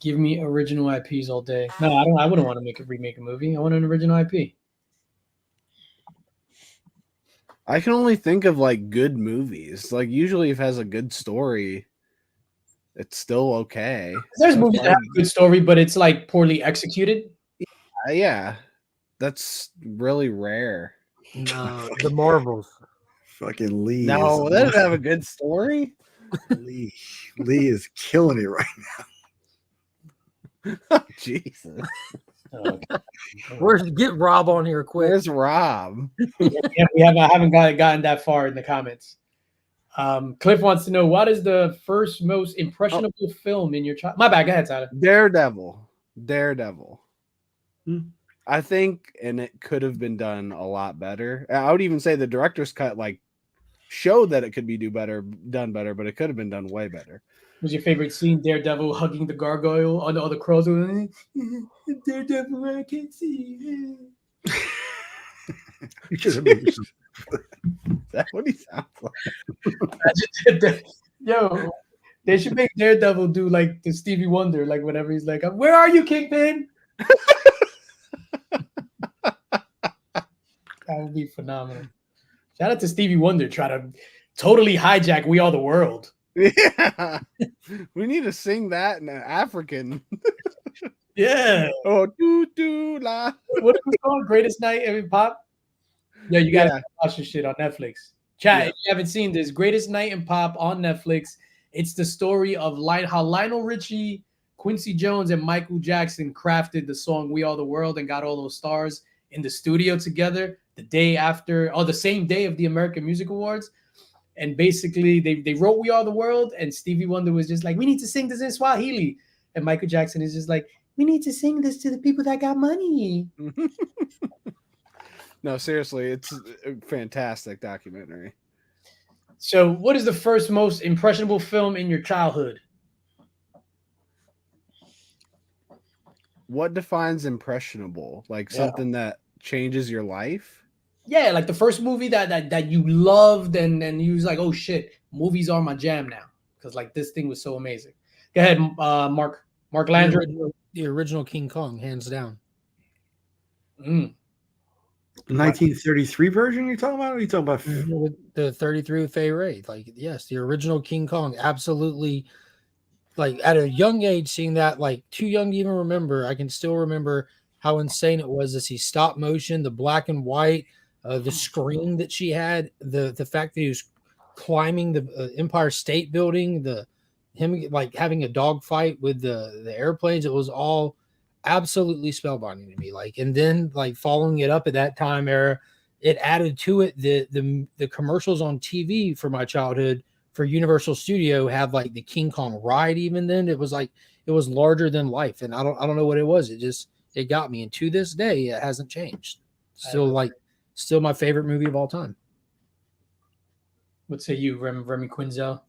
Give me original IPs all day. No, I don't. I wouldn't want to remake a movie. I want an original IP. I can only think of like good movies. Like usually, if it has a good story, it's still okay. There's movies that have a good story, but it's like poorly executed. Yeah, that's really rare. No, the Marvels. Fucking Lee. No, that doesn't have a good story. Lee is killing it right now. Jesus. Get Rob on here quick. Where's Rob? I haven't gotten that far in the comments. Cliff wants to know, what is the first most impressionable film in your child? My bad. Go ahead, Tyler. Daredevil. I think, and it could have been done a lot better. I would even say the director's cut like showed that it could be done better, but it could have been done way better. Was your favorite scene Daredevil hugging the gargoyle on all the crows? Daredevil, I can't see. You should have made yourself. That's what he sounds like. Yo, they should make Daredevil do like the Stevie Wonder, like whenever he's like, "Where are you, Kingpin?" That would be phenomenal. Shout out to Stevie Wonder, try to totally hijack "We Are the World." Yeah, we need to sing that in African. Yeah. Oh, doo la. What is it called? Greatest Night in Pop? Yeah, you gotta watch this shit on Netflix. Chat, if you haven't seen this, Greatest Night in Pop on Netflix. It's the story of how Lionel Richie, Quincy Jones, and Michael Jackson crafted the song "We Are the World" and got all those stars in the studio together the day after, or the same day of the American Music Awards. And basically, they wrote "We Are the World," and Stevie Wonder was just like, "We need to sing this in Swahili," and Michael Jackson is just like, "We need to sing this to the people that got money." No, seriously, it's a fantastic documentary. So, what is the first most impressionable film in your childhood? What defines impressionable? Like something that changes your life? Yeah, like the first movie that you loved and you was like, "Oh shit, movies are my jam now," because like this thing was so amazing. Go ahead, Mark Landry. The original King Kong, hands down. The 1933 version you're talking about? Or are you talking about the 33 with Fay Ray? Like, yes, the original King Kong, absolutely. Like at a young age, seeing that, like too young to even remember. I can still remember how insane it was to see stop motion, the black and white, the scream that she had, the fact that he was climbing the Empire State Building, him like having a dogfight with the airplanes. It was all absolutely spellbinding to me. Like, and then like following it up at that time era, it added to it the commercials on TV for my childhood for Universal Studio have like the King Kong ride. Even then, it was like it was larger than life, and I don't know what it was. It got me, and to this day, it hasn't changed. Still my favorite movie of all time. What say you, Remy Quinzel?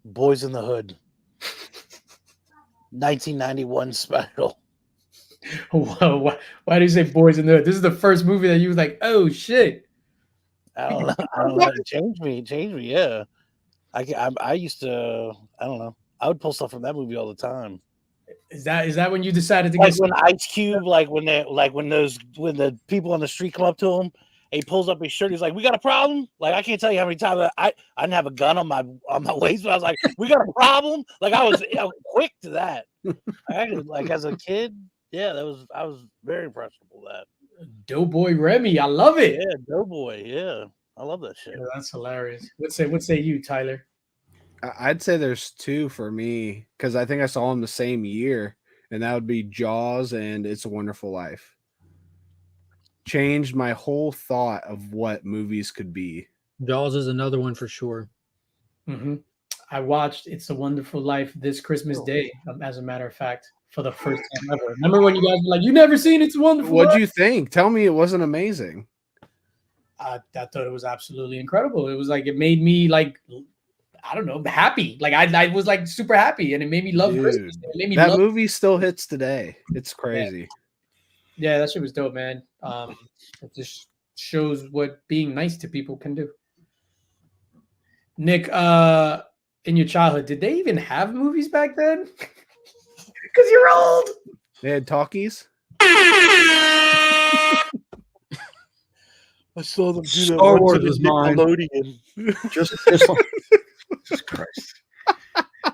Boys in the Hood. 1991 special. Whoa, why do you say Boys in the Hood? This is the first movie that you was like, "Oh shit." I don't know. It changed me. Yeah. I used to, I don't know. I would pull stuff from that movie all the time. Is that when you decided to like get when Ice Cube, when the people on the street come up to him, he pulls up his shirt, he's like, "We got a problem?" Like, I can't tell you how many times I didn't have a gun on my waist, but I was like, "We got a problem?" Like I was quick to that. Like as a kid, yeah, I was very impressive with that. Doughboy Remy, I love it. Yeah, Doughboy, yeah. I love that shit. Yeah, that's hilarious. What say you, Tyler? I'd say there's two for me because I think I saw them the same year, and that would be Jaws and It's a Wonderful Life. Changed my whole thought of what movies could be. Jaws is another one for sure. Mm-hmm. I watched It's a Wonderful Life this Christmas Day, as a matter of fact, for the first time ever. Remember when you guys were like, "You never seen It's a Wonderful Life?" What'd you think? Tell me it wasn't amazing. I thought it was absolutely incredible. It was like it made me like, I don't know, happy. Like I was like super happy, and it made me love Dude, Christmas. It made me that love. movie still hits today. It's crazy. Yeah, that shit was dope, man. It just shows what being nice to people can do. Nick, in your childhood, did they even have movies back then? Because you're old. They had talkies. I saw them do that. Star once Wars in was mine. Nickelodeon. Just Jesus Christ. You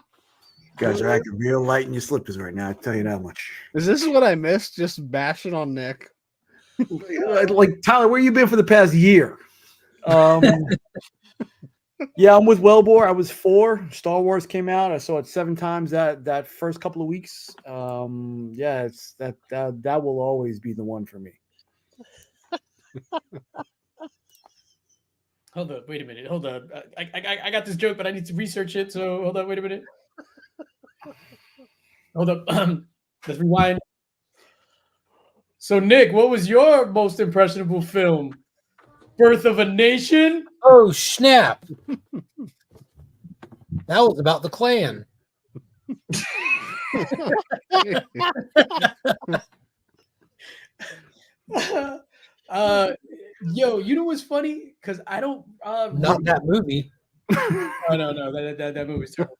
guys are acting real light in your slippers right now. I tell you that much. Is this what I missed? Just bashing on Nick. Like Tyler, where you been for the past year? Yeah, I'm with Wellbore. I was 4. Star Wars came out. I saw it 7 times that first couple of weeks. Yeah, it's that will always be the one for me. Hold up, wait a minute. Hold up. I got this joke, but I need to research it. So hold up, wait a minute. Hold up. Let's rewind. So Nick, what was your most impressionable film? Birth of a Nation? Oh snap! That was about the Klan. Yo, you know what's funny? Because I don't Not that movie. no, that movie's terrible.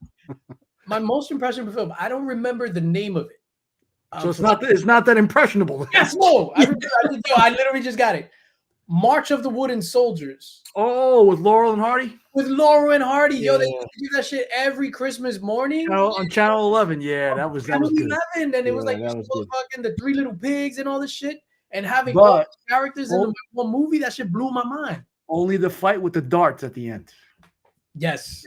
My most impressionable film, I don't remember the name of it. So it's not that impressionable. Yes, no. I literally just got it. March of the Wooden Soldiers. Oh, with Laurel and Hardy? With Laurel and Hardy. Yo, they Yeah. do that shit every Christmas morning. On Channel 11. Yeah, that was Channel good. 11, and it was Yeah, like that was good. fucking the 3 Little Pigs and all this shit. And having all But the characters in the one movie, that shit blew my mind. only the fight with the darts at the end. Yes.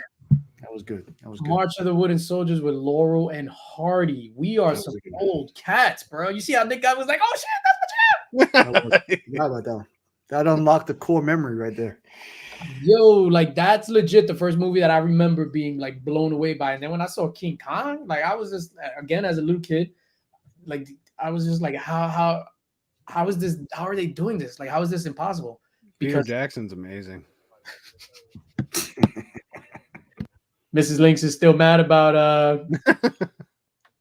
That was good. That was good. March of the Wooden Soldiers with Laurel and Hardy. We are some old cats, bro. You see how Nick guy was like, "Oh shit, that's what you have." How about that one? That unlocked the core memory right there. Yo, like that's legit the first movie that I remember being like blown away by. And then when I saw King Kong, like I was just again as a little kid, like I was just like, how is this? How are they doing this? Like, how is this impossible? Peter Because Jackson's amazing. Mrs. Lynx is still mad about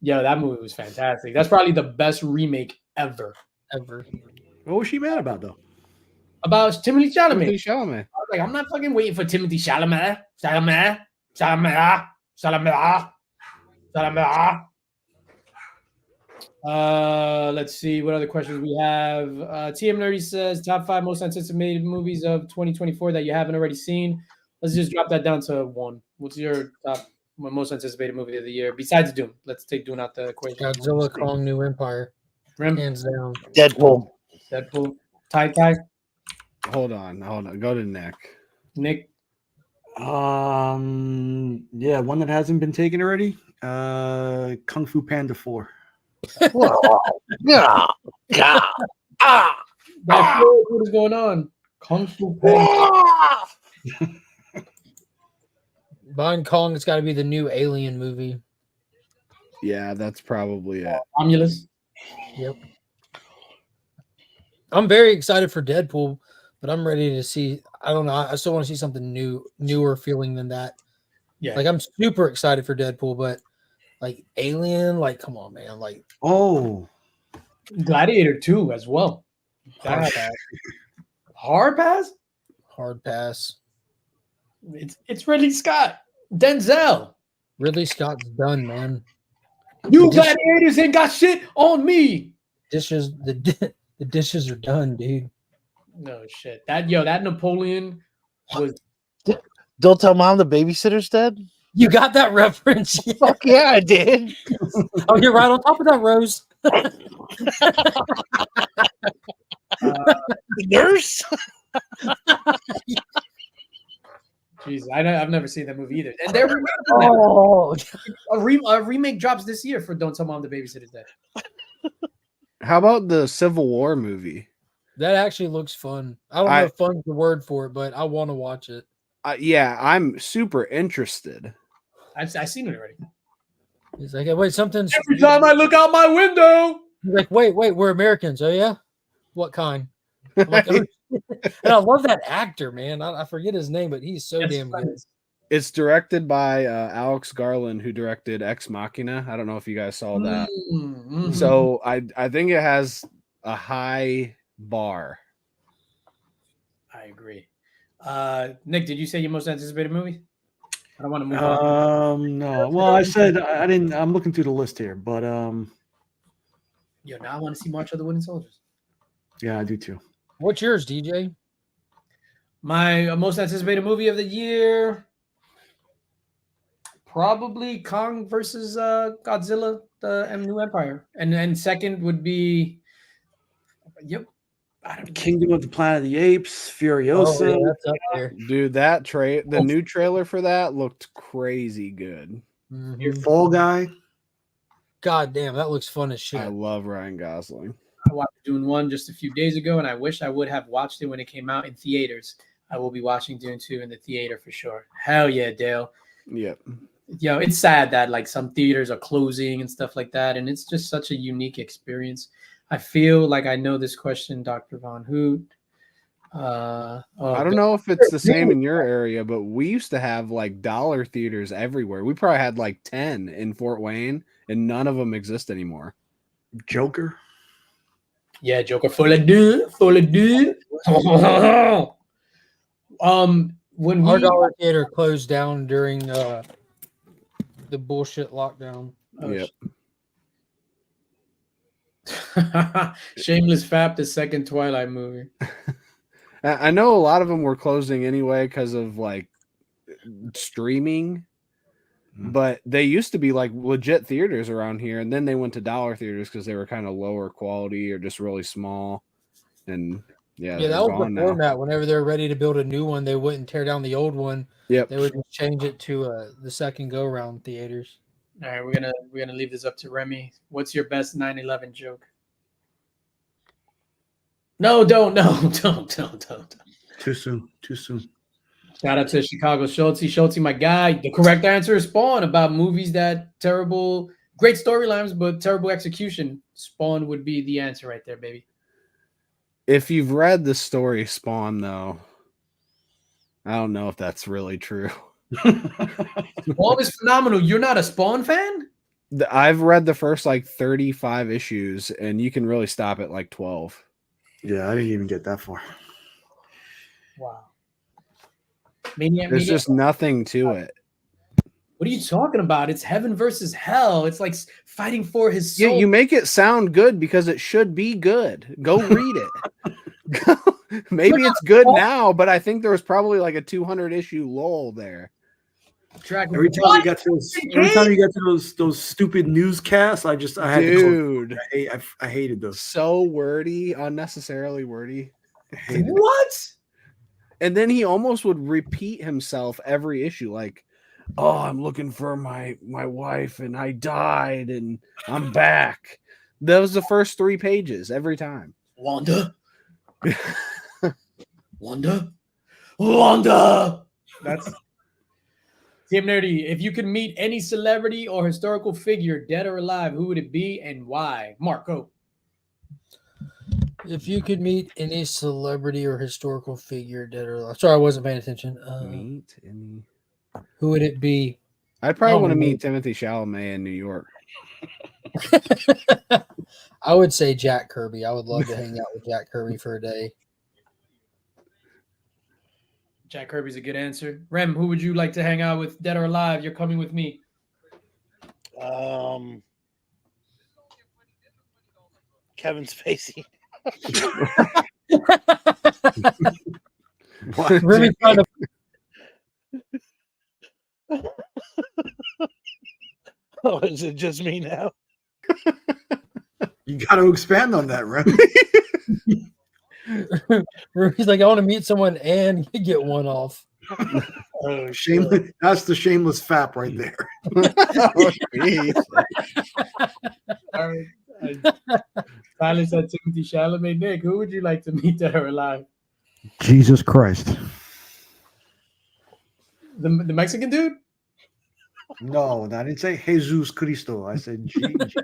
yo, that movie was fantastic. That's probably the best remake ever. What was she mad about though? About Timothée Chalamet. Timothée Chalamet. I was like, I'm not fucking waiting for Timothée Chalamet. Let's see what other questions we have. TM Nerdy says top 5 most anticipated movies of 2024 that you haven't already seen. Let's just drop that down to 1. What's your top most anticipated movie of the year besides Doom? Let's take Doom out the equation. Godzilla, Kong, New Empire, hands down. Deadpool. Ty. Hold on. Go to Nick. Nick. Yeah, one that hasn't been taken already. Kung Fu Panda 4. What is going on? Kung Fu Panda. Behind Kong, it's got to be the new Alien movie. Yeah, that's probably it. Romulus. Yep. I'm very excited for Deadpool, but I'm ready to see. I don't know. I still want to see something newer feeling than that. Yeah. Like I'm super excited for Deadpool, but like Alien, like come on, man. Like Gladiator 2 as well. hard pass. Hard pass? Hard pass. It's Ridley Scott. Denzel. Ridley Scott's done, man. You gladiators ain't got shit on me. Dishes, the dishes are done, dude. No shit. That Napoleon was. Don't tell mom the babysitter's dead. You got that reference? Fuck yeah, I did. Oh, you're right on top of that, Rose. The nurse. Jesus, I've never seen that movie either. And there, Oh, a remake drops this year for "Don't Tell Mom the Babysitter's Dead." How about the Civil War movie? that actually looks fun. I don't know if fun's the word for it, but I want to watch it. Yeah, I'm super interested. I've seen it already. He's like, wait, something's. Every time I look out my window, He's like, wait, we're Americans. Oh yeah, what kind? I'm like, "Oh." And I love that actor, man. I forget his name, but he's so damn good. It's directed by Alex Garland, who directed Ex Machina. I don't know if you guys saw that. Mm-hmm. So I think it has a high bar. I agree. Nick, did you say your most anticipated movie? I don't want to move on. No. Well, I said I didn't. I'm looking through the list here, but Yo, now I want to see March of the Wooden Soldiers. yeah, I do too. What's yours, DJ? My most anticipated movie of the year, probably Kong versus Godzilla, the New Empire, and then second would be, yep, Kingdom of the Planet of the Apes, Furiosa. Oh, yeah, that's up there. Dude, the new trailer for that looked crazy good. Your Fall Guy. God damn, that looks fun as shit. I love Ryan Gosling. I watched Dune 1 just a few days ago, and I wish I would have watched it when it came out in theaters. I will be watching Dune 2 in the theater for sure. Hell yeah, Dale. Yep. Yo, it's sad that like some theaters are closing and stuff like that, and it's just such a unique experience. I feel like I know this question, Dr. Von Hoot. I don't know if it's the same in your area, but we used to have like dollar theaters everywhere. We probably had like 10 in Fort Wayne, and none of them exist anymore. Joker. Yeah, Joker full of do. When Our dollar theater closed down during the bullshit lockdown. Yep. Shameless Fap, the second Twilight movie. I know a lot of them were closing anyway because of like streaming, but they used to be like legit theaters around here, and then they went to dollar theaters because they were kind of lower quality or just really small. And yeah, that was the format. Whenever they're ready to build a new one, they wouldn't tear down the old one. Yep, they would just change it to the second go round theaters. All right, we're gonna leave this up to Remy. What's your best 9/11 joke? No, don't. Too soon. Shout out to Chicago Schultzy, my guy. The correct answer is Spawn, about movies that great storylines, but terrible execution. Spawn would be the answer right there, baby. If you've read the story Spawn, though, I don't know if that's really true. Spawn is phenomenal. You're not a Spawn fan? I've read the first like 35 issues, and you can really stop at like 12. Yeah, I didn't even get that far. Wow. There's just nothing to it. What are you talking about? It's heaven versus hell. It's like fighting for his soul. Yeah, you make it sound good because it should be good. Go read it. Maybe it's good now, but I think there was probably like a 200 issue lull there. Every time you got to those stupid newscasts, I had Dude, to I hated those. So wordy, unnecessarily wordy. What? And then he almost would repeat himself every issue, like, "Oh, I'm looking for my wife, and I died, and I'm back." That was the first 3 pages every time. Wanda. That's Tim Nerdy. If you could meet any celebrity or historical figure, dead or alive, who would it be and why? Mark, go. If you could meet any celebrity or historical figure, dead or alive. Sorry, I wasn't paying attention. Meet any? Who would it be? I'd probably want to meet Timothy Chalamet in New York. I would say Jack Kirby. I would love to hang out with Jack Kirby for a day. Jack Kirby's a good answer. Rem, who would you like to hang out with, dead or alive? You're coming with me. Kevin Spacey. Really trying to. Oh, is it just me now? You got to expand on that, right? He's like, I want to meet someone and get one off. Oh, Shameless. That's the shameless fap right there. Oh, geez. Tyler said Timothy Chalamet. Nick, who would you like to meet dead or alive? Jesus Christ. The Mexican dude? No, I didn't say Jesus Cristo. I said Jesus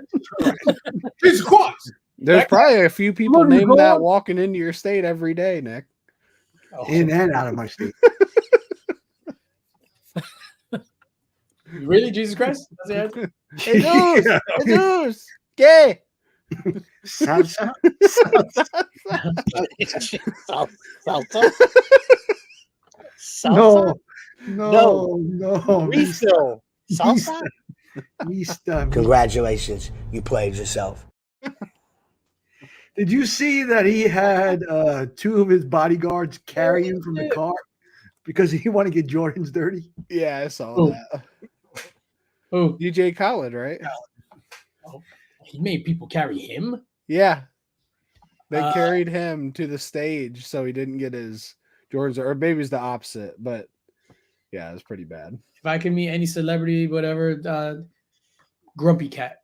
Christ. Jesus Christ! There's probably a few people Come on, named that God. walking into your state every day, Nick. In and out of my state. Really, Jesus Christ? That's the answer? Jesus! Yeah. Jesus! Gay! Salsa? Salsa? No, no. Refill. Salsa? Mista. Congratulations, you played yourself. Did you see that he had two of his bodyguards carry him from the car because he wanted to get Jordans dirty? Yeah, I saw Who? that. Oh, DJ Khaled, right? he made people carry him? Yeah. They Uh, carried him to the stage so he didn't get his Jordans, or maybe it's the opposite, but yeah, it was pretty bad. If I can meet any celebrity, whatever, Grumpy Cat.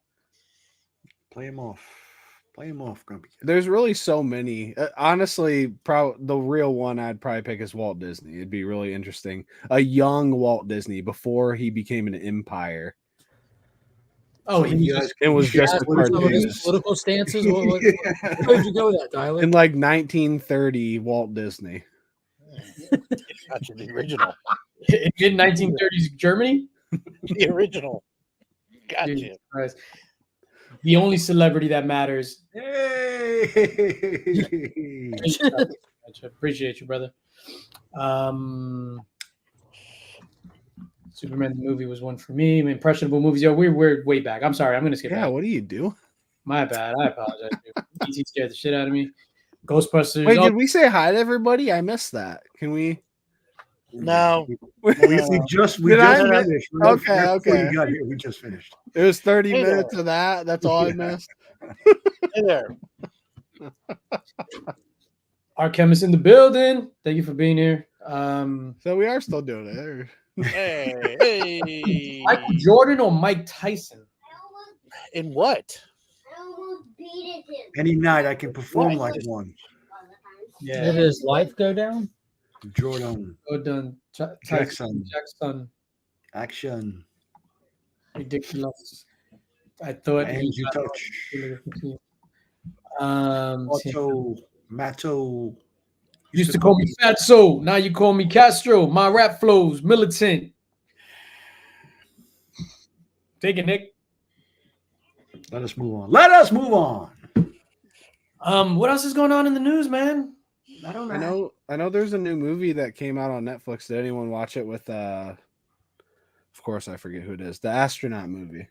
Play him off. Play him off, Grumpy. There's really so many. Honestly, the real one I'd probably pick is Walt Disney. It'd be really interesting. A young Walt Disney before he became an empire. Oh, It was just a What are some of his cartoon. political stances? Where would you go with that, Tyler? In like 1930, Walt Disney. Gotcha, the original. in 1930s Germany? The original. Gotcha. Jesus Christ. The only celebrity that matters. Hey! Gotcha. Appreciate you, brother. Superman the movie was one for me. Impressionable movies. Yo, we're way back. I'm sorry. I'm gonna skip. Yeah, that. what do you do? My bad. I apologize. ET scared the shit out of me. Ghostbusters. Wait, oh, did we say hi to everybody? I missed that. Can we? No. We just Did I miss- finished. Okay, Right before okay. you got here, we just finished. It was 30 Hey minutes there. of that. That's all I missed. Hey there. our chemist in the building. Thank you for being here. So we are still doing it. Or- Hey. Michael Jordan or Mike Tyson? In what? Any night I can perform like one. Yeah. Did his life go down? Jordan. Well done. Jackson. Jackson. Action. Ridiculous. I thought And you touch. Matto. Used to call me Fatso. Now you call me Castro. My rap flows militant. Take it, Nick. Let us move on. Let us move on. What else is going on in the news, man? I don't know. I know there's a new movie that came out on Netflix. Did anyone watch it with of course I forget who it is. The astronaut movie.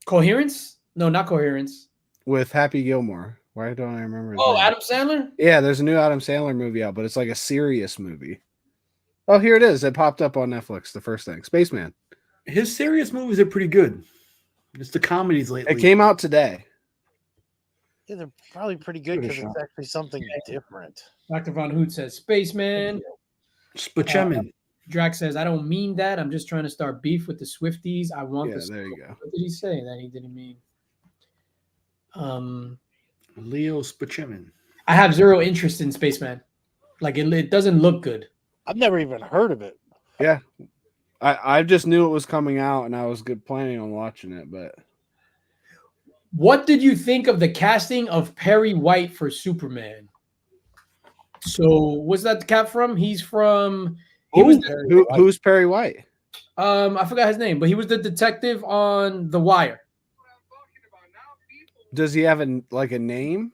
Coherence? No, not Coherence. With Happy Gilmore. Why don't I remember his Oh, name? Adam Sandler? Yeah, there's a new Adam Sandler movie out, but it's like a serious movie. Oh, here it is. It popped up on Netflix, the first thing. Spaceman. His serious movies are pretty good. It's the comedies lately. It came out today. Yeah, they're probably pretty good because it's actually something different. Dr. Von Hoot says, Spaceman. Spachemin. Drax says, I don't mean that. I'm just trying to start beef with the Swifties. I want Yeah, the there you go. What did he say that he didn't mean? Leo Spachemin. I have zero interest in Spaceman. Like it doesn't look good. I've never even heard of it. Yeah. I just knew it was coming out and I was planning on watching it, but What did you think of the casting of Perry White for Superman? So, what's that the cat from? He's from. He was. Who's Perry White? I forgot his name, but he was the detective on The Wire. Does he have a name?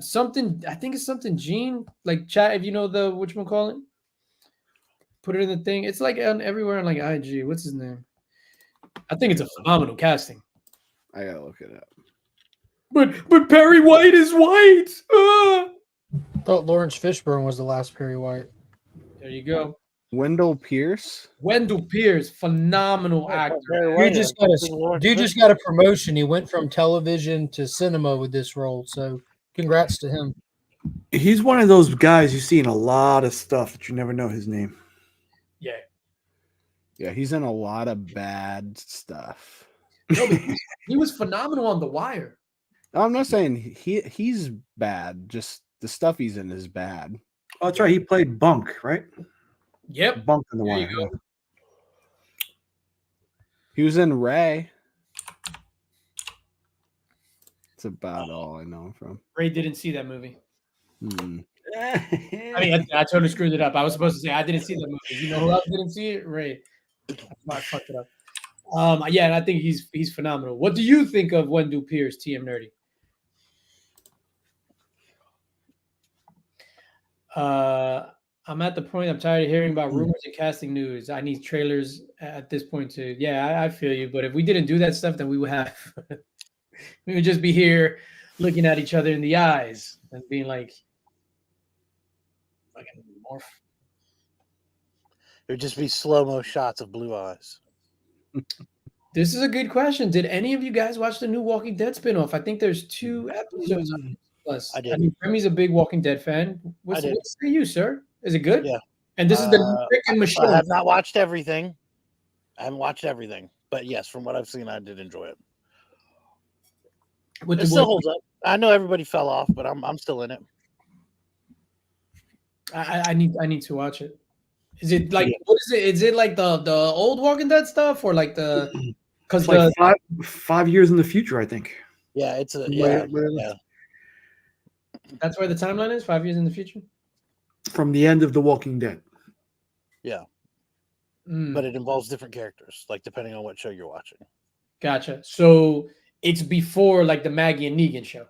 Something. I think it's something. Gene, like chat. If you know the whatchamacallit, put it in the thing. It's like on everywhere on like IG. What's his name? I think it's a phenomenal casting. I gotta look it up. But Perry White is white. Ah! Thought Lawrence Fishburne was the last Perry White. There you go. Wendell Pierce. Wendell Pierce, phenomenal actor. Dude just got a promotion. He went from television to cinema with this role. So congrats to him. He's one of those guys you see in a lot of stuff that you never know his name. Yeah. Yeah, he's in a lot of bad stuff. No, but he was phenomenal on The Wire. I'm not saying he's bad. Just the stuff he's in is bad. Oh, that's right. He played Bunk, right? Yep. Bunk in The There Wire. you go. Yeah. He was in Ray. That's about all I know him from. Ray didn't see that movie. Hmm. I mean, I totally screwed it up. I was supposed to say I didn't see that movie. You know who else didn't see it? Ray. I fucked it up. Yeah, and I think he's phenomenal. What do you think of Wendell Pierce, TM Nerdy? I'm at the point I'm tired of hearing about rumors and casting news. I need trailers at this point too. Yeah, I feel you. But if we didn't do that stuff, then we would have we would just be here looking at each other in the eyes and being like, fucking morph. It would just be slow-mo shots of blue eyes. This is a good question. Did any of you guys watch the new Walking Dead spinoff? I think there's 2 episodes on Plus. I did. mean, Remy's a big Walking Dead fan. What say you, sir? Is it good? Yeah. And this is the Rick and Michelle. I have not watched everything. I haven't watched everything, but yes, from what I've seen, I did enjoy it. It still holds up. I know everybody fell off, but I'm still in it. I need to watch it. Is it like what is it? Is it like the old Walking Dead stuff or like the because like 5 years in the future, I think. Yeah, it's a yeah. That's where the timeline is. 5 years in the future. From the end of The Walking Dead. Yeah. But it involves different characters, like depending on what show you're watching. Gotcha. So it's before like the Maggie and Negan show.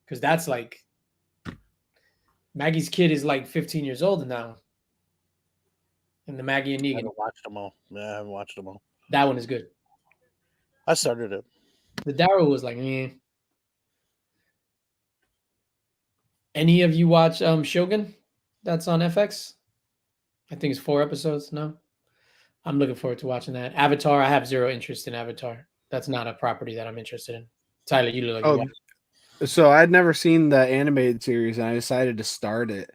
Because that's like Maggie's kid is like 15 years old now. And the Maggie and Negan. I haven't watched them all. Yeah, I haven't watched them all. That one is good. I started it. The Daryl was like, Any of you watch Shogun? That's on FX. I think it's 4 episodes. No, I'm looking forward to watching that. Avatar. I have zero interest in Avatar. That's not a property that I'm interested in. Tyler, you look like So I'd never seen the animated series, and I decided to start it.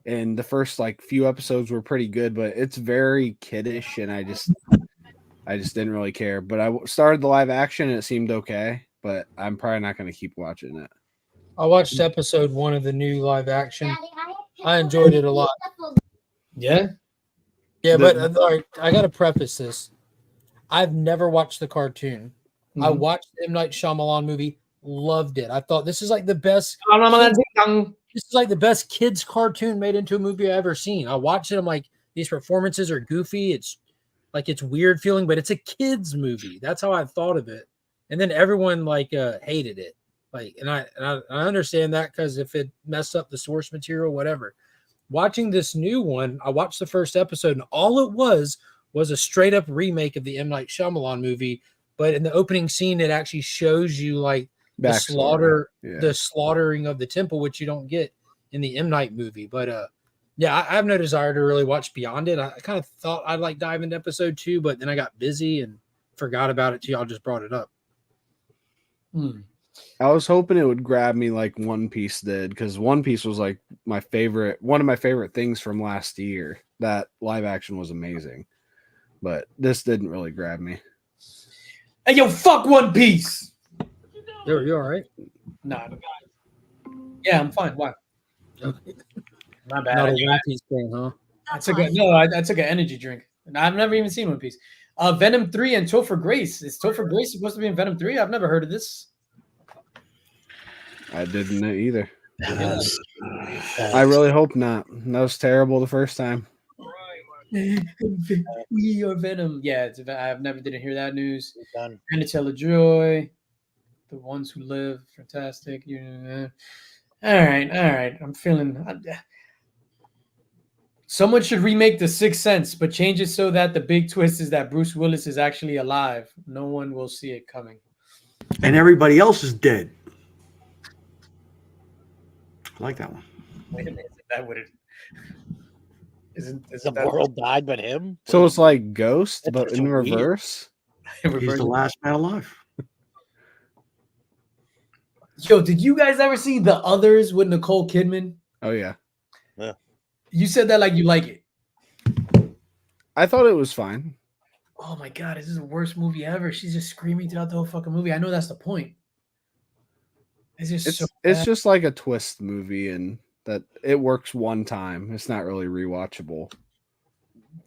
And the first like few episodes were pretty good, but it's very kiddish, and I just didn't really care. But I started the live action, and it seemed okay. But I'm probably not going to keep watching it. I watched episode 1 of the new live action. I enjoyed it a lot. Yeah? Yeah, but I got to preface this. I've never watched the cartoon. I watched the M. Night Shyamalan movie, loved it. I thought this is like the best. This is like the best kids cartoon made into a movie I've ever seen. I watched it. I'm like, these performances are goofy. It's like it's weird feeling, but it's a kids movie. That's how I thought of it. And then everyone like hated it. Like, and I understand that because if it messed up the source material, whatever. Watching this new one, I watched the first episode, and all it was a straight up remake of the M. Night Shyamalan movie. But in the opening scene, it actually shows you like the slaughtering of the temple, which you don't get in the M. Night movie. But I have no desire to really watch beyond it. I kind of thought I'd like dive into episode 2, but then I got busy and forgot about it till y'all just brought it up. I was hoping it would grab me like One Piece did, because One Piece was like one of my favorite things from last year. That live action was amazing, but this didn't really grab me. Hey, yo, fuck One Piece. You all right? Nah. Yeah, I'm fine. Why? My bad. Not a One Piece thing, huh? I took an energy drink. I've never even seen One Piece. Venom 3 and Topher Grace. Is Topher Grace supposed to be in Venom 3? I've never heard of this. I didn't know either. I really hope not. That was terrible the first time. We are Venom. Yeah, I've never didn't hear that news. Anna Taylor-Joy, The Ones Who Live, fantastic. All right. I'm feeling. Someone should remake The Sixth Sense, but change it so that the big twist is that Bruce Willis is actually alive. No one will see it coming. And everybody else is dead. I like that one. Wait a minute. That would it. Isn't the world died but him? So it's like Ghost, but in reverse? He's the last man alive. Yo, did you guys ever see The Others with Nicole Kidman? Oh, yeah. You said that like you like it. I thought it was fine. Oh my god, this is the worst movie ever. She's just screaming throughout the whole fucking movie. I know that's the point. It's just It's so it's bad. just like a twist movie, and that it works one time. It's not really rewatchable.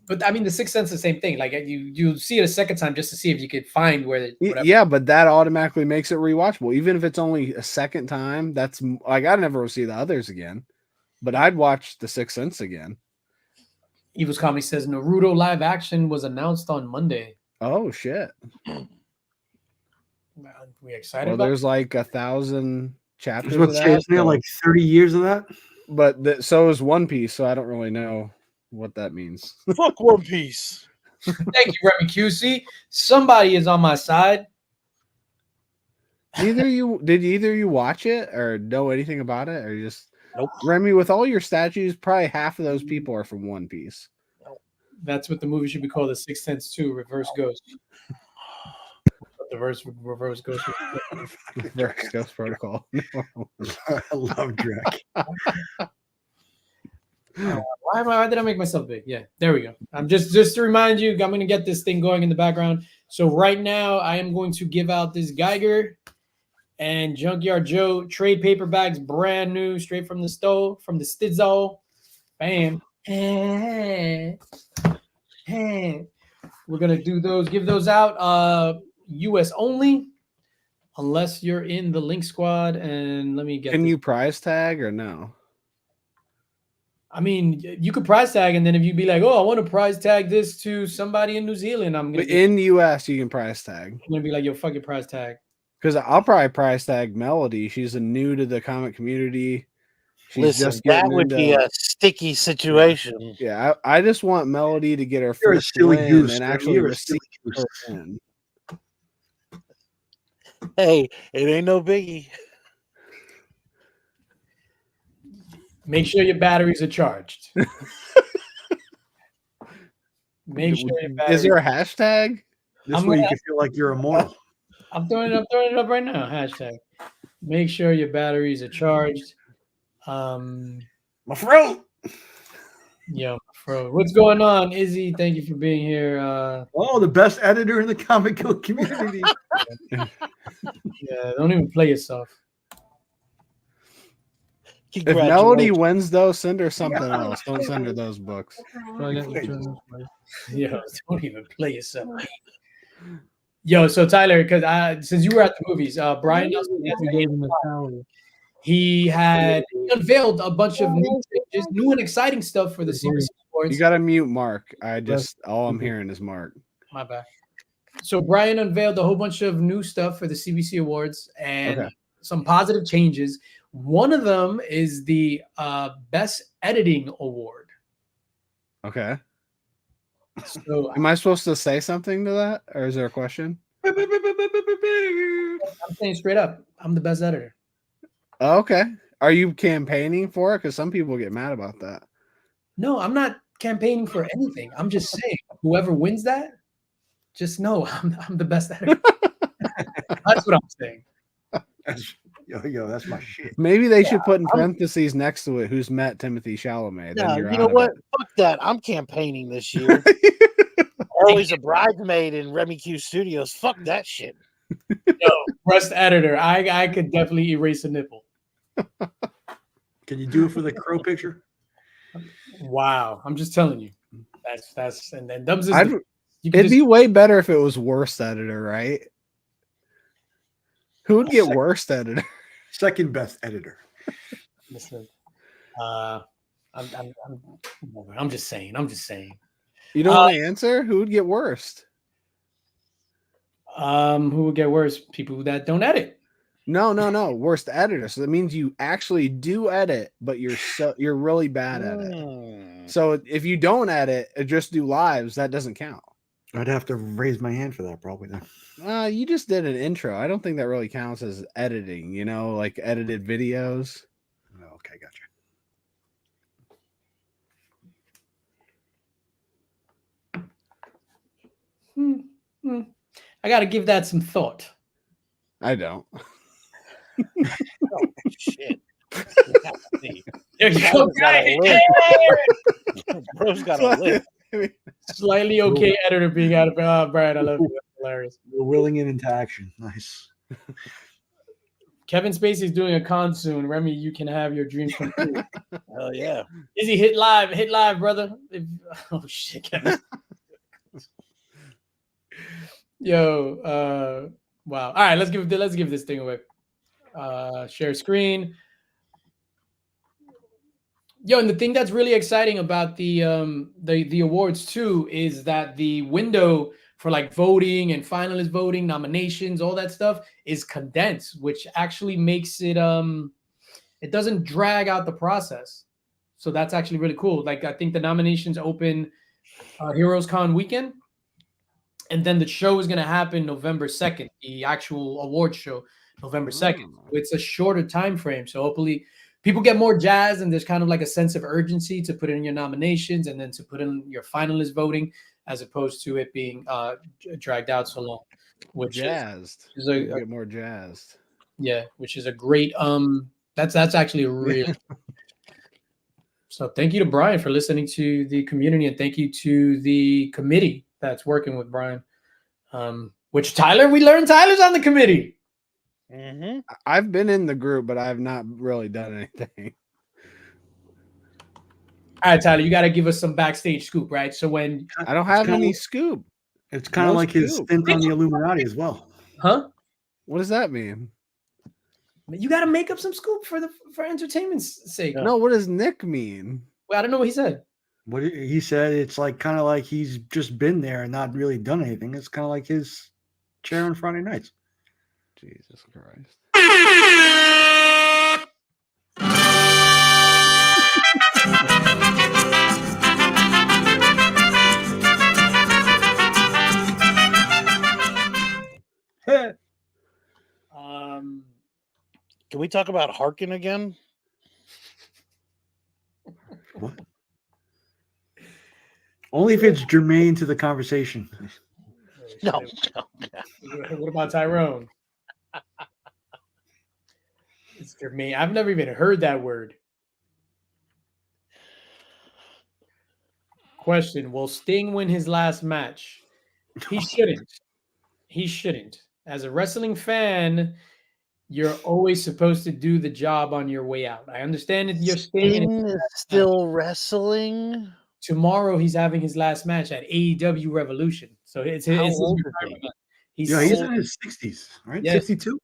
But I mean, The Sixth Sense is the same thing. Like you see it a second time just to see if you could find where the whatever. Yeah, but that automatically makes it rewatchable, even if it's only a second time. That's like I'd never see the others again, but I'd watch The Sixth Sense again. Evil's Comedy says Naruto live action was announced on Monday. Oh shit! We excited Well, about there's like 1,000 chapters What's of that. isn't there like 30 years of that? But so is One Piece, so I don't really know what that means. Fuck One Piece. Thank you, Remy QC. Somebody is on my side. Did either you watch it or know anything about it, or you just Nope. Remy, with all your statues, probably half of those people are from One Piece. That's what the movie should be called, The Sixth Sense 2, Reverse Ghost. The reverse Ghost. Reverse Ghost Protocol. I love Drek. Why did I make myself big? Yeah, there we go. I'm just to remind you, I'm going to get this thing going in the background. So right now, I am going to give out this Geiger and Junkyard Joe trade paperbacks, brand new, straight from the stove, from the Stidzo. Bam. We're gonna do those, give those out. US only, unless you're in the Link Squad. And let me get. Can you prize tag or no? I mean, you could prize tag, and then if you be like, "Oh, I want to prize tag this to somebody in New Zealand," I'm gonna. But in US, you can prize tag. I'm gonna be like, "Yo, fuck your prize tag." Because I'll probably prize tag Melody. She's a new to the comic community. She's Listen, just that getting would be into- a sticky situation. Yeah, I just want Melody to get her You're a first silly win goose, and Remy. actually You're a receive silly her goose. win. Hey, it ain't no biggie. Make sure your batteries are charged. Make sure your batteries. Is there a hashtag? This I'm way you gonna- can feel like you're immortal. I'm throwing it up right now. Hashtag. Make sure your batteries are charged. My throat. Yo, bro, what's going on, Izzy? Thank you for being here. Oh, the best editor in the comic book community. Yeah, don't even play yourself. If Melody wins, though, send her something else. Don't send her those books. Yo, don't even play yourself. Yo, so Tyler, because since you were at the movies, Brian Nelson, he unveiled a bunch of new and exciting stuff for the CBC Awards. You got to mute Mark. All I'm hearing is Mark. My bad. So Brian unveiled a whole bunch of new stuff for the CBC Awards and some positive changes. One of them is the Best Editing Award. Okay. So am I supposed to say something to that, or is there a question? I'm saying straight up, I'm the best editor. Okay. Are you campaigning for it? Because some people get mad about that. No, I'm not campaigning for anything. I'm just saying, whoever wins that, just know I'm the best editor. That's what I'm saying. Yo, that's my shit. Maybe they should put in parentheses next to it who's met Timothy Chalamet. No, Then you know what? Fuck that. I'm campaigning this year. Always a bridesmaid in Remy Q Studios. Fuck that shit. Yo, best editor. I could definitely erase a nipple. Can you do it for the crow picture? Wow, I'm just telling you. That's and then Dubs is. It'd be way better if it was worst editor, right? Who would get worst editor? Second best editor. Listen, I'm just saying. You don't want to answer? Who would get worst? Who would get worse? People that don't edit. No. Worst editor. So that means you actually do edit, but you're really bad at it. So if you don't edit, just do lives, that doesn't count. I'd have to raise my hand for that probably then. You just did an intro. I don't think that really counts as editing, like edited videos. Oh, okay, gotcha. I got to give that some thought. I don't. Oh, shit. There you go. Bro's got to live. Slightly okay editor being out of Brian. I love you. That's hilarious. We're willing it into action. Nice. Kevin Spacey's doing a con soon. Remy, you can have your dreams come true. Hell yeah. Izzy, hit live, brother. Oh shit, Kevin. Yo, wow. All right, let's give this thing away. Share screen. Yo, and the thing that's really exciting about the awards too is that the window for like voting and finalist voting, nominations, all that stuff is condensed, which actually makes it it doesn't drag out the process. So that's actually really cool. Like I think the nominations open Heroes Con weekend, and then the show is gonna happen November 2nd, the actual award show, November 2nd. So it's a shorter time frame. So hopefully people get more jazzed, and there's kind of like a sense of urgency to put in your nominations and then to put in your finalist voting, as opposed to it being dragged out so long. Which jazzed. Is get more jazzed. Yeah, which is a great that's actually a really So thank you to Brian for listening to the community, and thank you to the committee that's working with Brian. Which we learned Tyler's on the committee. Mm-hmm. I've been in the group, but I've not really done anything. All right, Tyler, you got to give us some backstage scoop, right? So when I don't have any scoop, it's kind of like his stint on the Illuminati as well. Huh? What does that mean? You got to make up some scoop for entertainment's sake. No, what does Nick mean? Well, I don't know what he said. What he said, it's like kind of like he's just been there and not really done anything. It's kind of like his chair on Friday nights. Jesus Christ. Can we talk about Harkin again? What? Only if it's germane to the conversation. No. What about Tyrone? It's germane. I've never even heard that word. Question: will Sting win his last match? He shouldn't. He shouldn't. As a wrestling fan, you're always supposed to do the job on your way out. I understand that you're Sting is still wrestling. Tomorrow he's having his last match at AEW Revolution. So it's his retirement. He's in his 60s, right? Yeah. 62.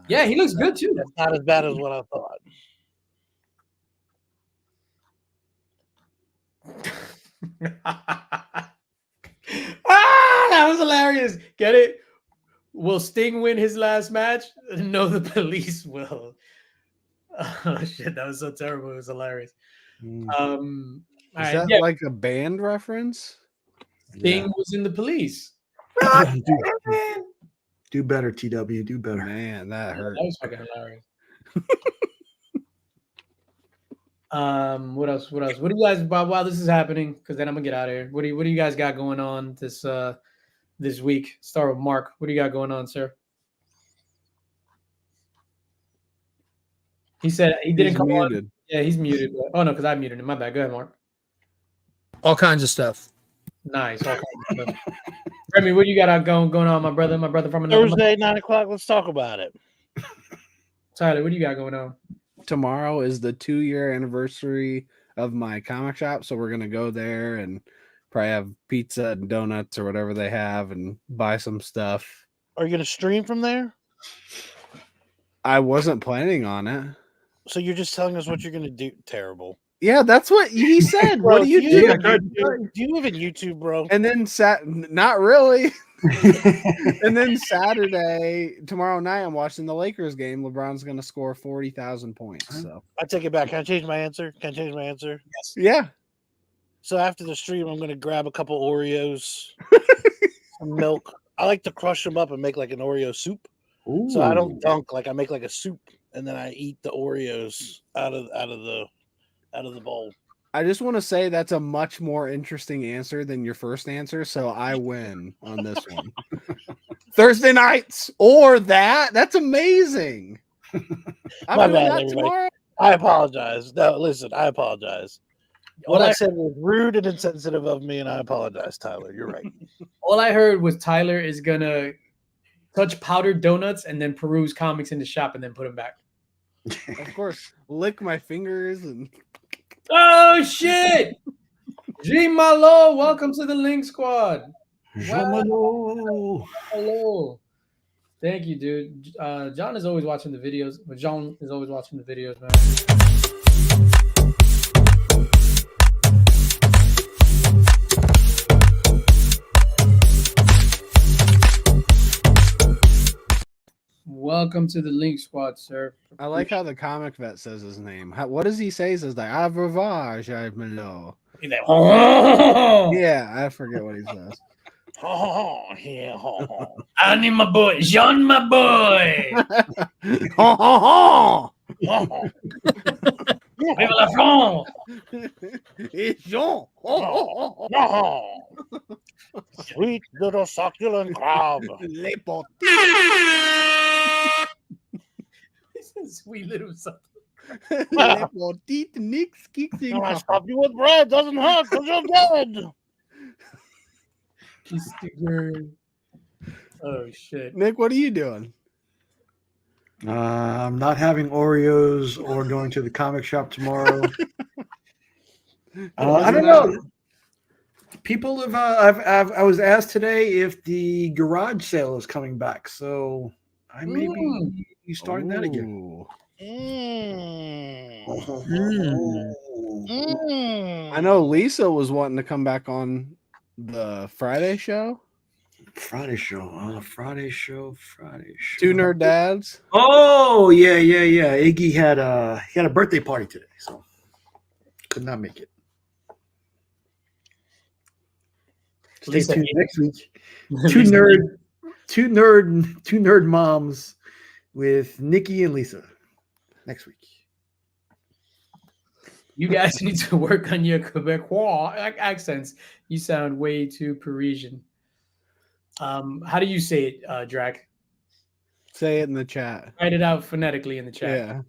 Yeah, he looks good too. That's not as bad as what I thought. That was hilarious. Get it? Will Sting win his last match? No, the police will. Oh shit, that was so terrible. It was hilarious. Is right, that like a band reference? Sting was in the police. Do better, TW. Do better. Man, that hurt. That was fucking hilarious. What else? What do you guys while this is happening? Because then I'm gonna get out of here. What do you guys got going on this week? Start with Mark. What do you got going on, sir? He said he didn't come muted. on. Yeah, he's muted. Oh no, because I muted him. My bad. Go ahead, Mark. All kinds of stuff. Nice. All kinds of stuff. Remy, what do you got going on, my brother? My brother from another Thursday, 9 o'clock. Let's talk about it. Tyler, what do you got going on? Tomorrow is the 2-year anniversary of my comic shop, so we're gonna go there and probably have pizza and donuts or whatever they have and buy some stuff. Are you gonna stream from there? I wasn't planning on it. So you're just telling us what you're gonna do? Terrible. Yeah, that's what he said. Bro, what do you do? Do you live in YouTube, bro? And then not really. And then Saturday, tomorrow night, I'm watching the Lakers game. LeBron's going to score 40,000 points. So I take it back. Can I change my answer? Yes. Yeah. So after the stream, I'm going to grab a couple Oreos, some milk. I like to crush them up and make like an Oreo soup. Ooh. So I don't dunk. Like I make like a soup, and then I eat the Oreos out of the bowl. I just want to say that's a much more interesting answer than your first answer, so I win on this one. Thursday nights or that? That's amazing. I'm My doing bad, that everybody. tomorrow. I apologize. No, listen, I apologize. What I said was rude and insensitive of me, and I apologize, Tyler. You're right. All I heard was Tyler is gonna touch powdered donuts and then peruse comics in the shop and then put them back. Of course, lick my fingers and. Oh shit! G Malo, welcome to the Link Squad. Wow. Hello. Thank you, dude. John is always watching the videos. But John is always watching the videos, man. Welcome to the Link Squad, sir. I like how the comic vet says his name. What does he say? He says like "Au revoir, Malo." He's like, oh! Yeah, I forget what he says. Oh, yeah. Annie, my boy. Jean, my boy. Vive la France. It's Jean. Sweet little succulent crab. Les Sweet little something. petites nicks kicks in. I stop you with bread. Doesn't hurt because you're dead. Oh shit, Nick, what are you doing? I'm not having Oreos or going to the comic shop tomorrow. I don't know. People have. I was asked today if the garage sale is coming back, so I may be starting that again. I know Lisa was wanting to come back on the Friday show. Friday show. Two Nerd Dads. Oh yeah. Iggy had a birthday party today, so could not make it. Stay tuned next week. Two nerd moms with Nikki and Lisa next week. You guys need to work on your Quebecois accents. You sound way too Parisian. How do you say it, Drac? Say it in the chat. Write it out phonetically in the chat. Yeah.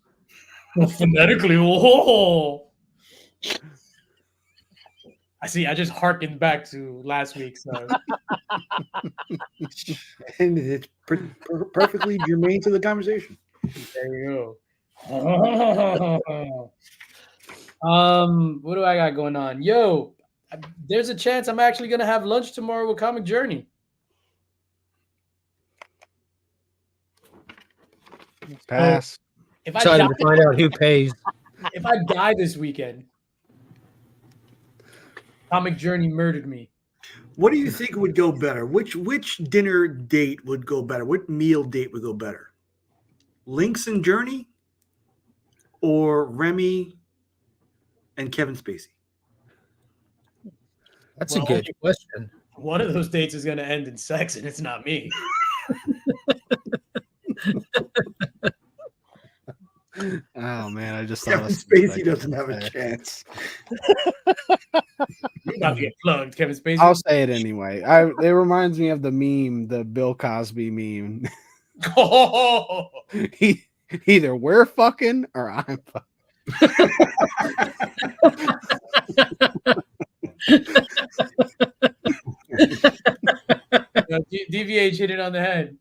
Well, phonetically, oh. I see. I just harkened back to last week, so And it's perfectly germane to the conversation. there you go. What do I got going on? Yo, there's a chance I'm actually gonna have lunch tomorrow with Comic Journey. Pass. If I Excited die, to find out who pays. if I die this weekend, Comic Journey murdered me. What do you think would go better? Which dinner date would go better? What meal date would go better? Lynx and Journey or Remy and Kevin Spacey? That's a good question. One of those dates is going to end in sex, and it's not me. Oh man, I just thought Kevin Spacey doesn't have a chance. You're about to get plugged, Kevin Spacey. I'll say it anyway. It reminds me of the meme, the Bill Cosby meme. Oh! Either we're fucking or I'm fucking. DVH hit it on the head.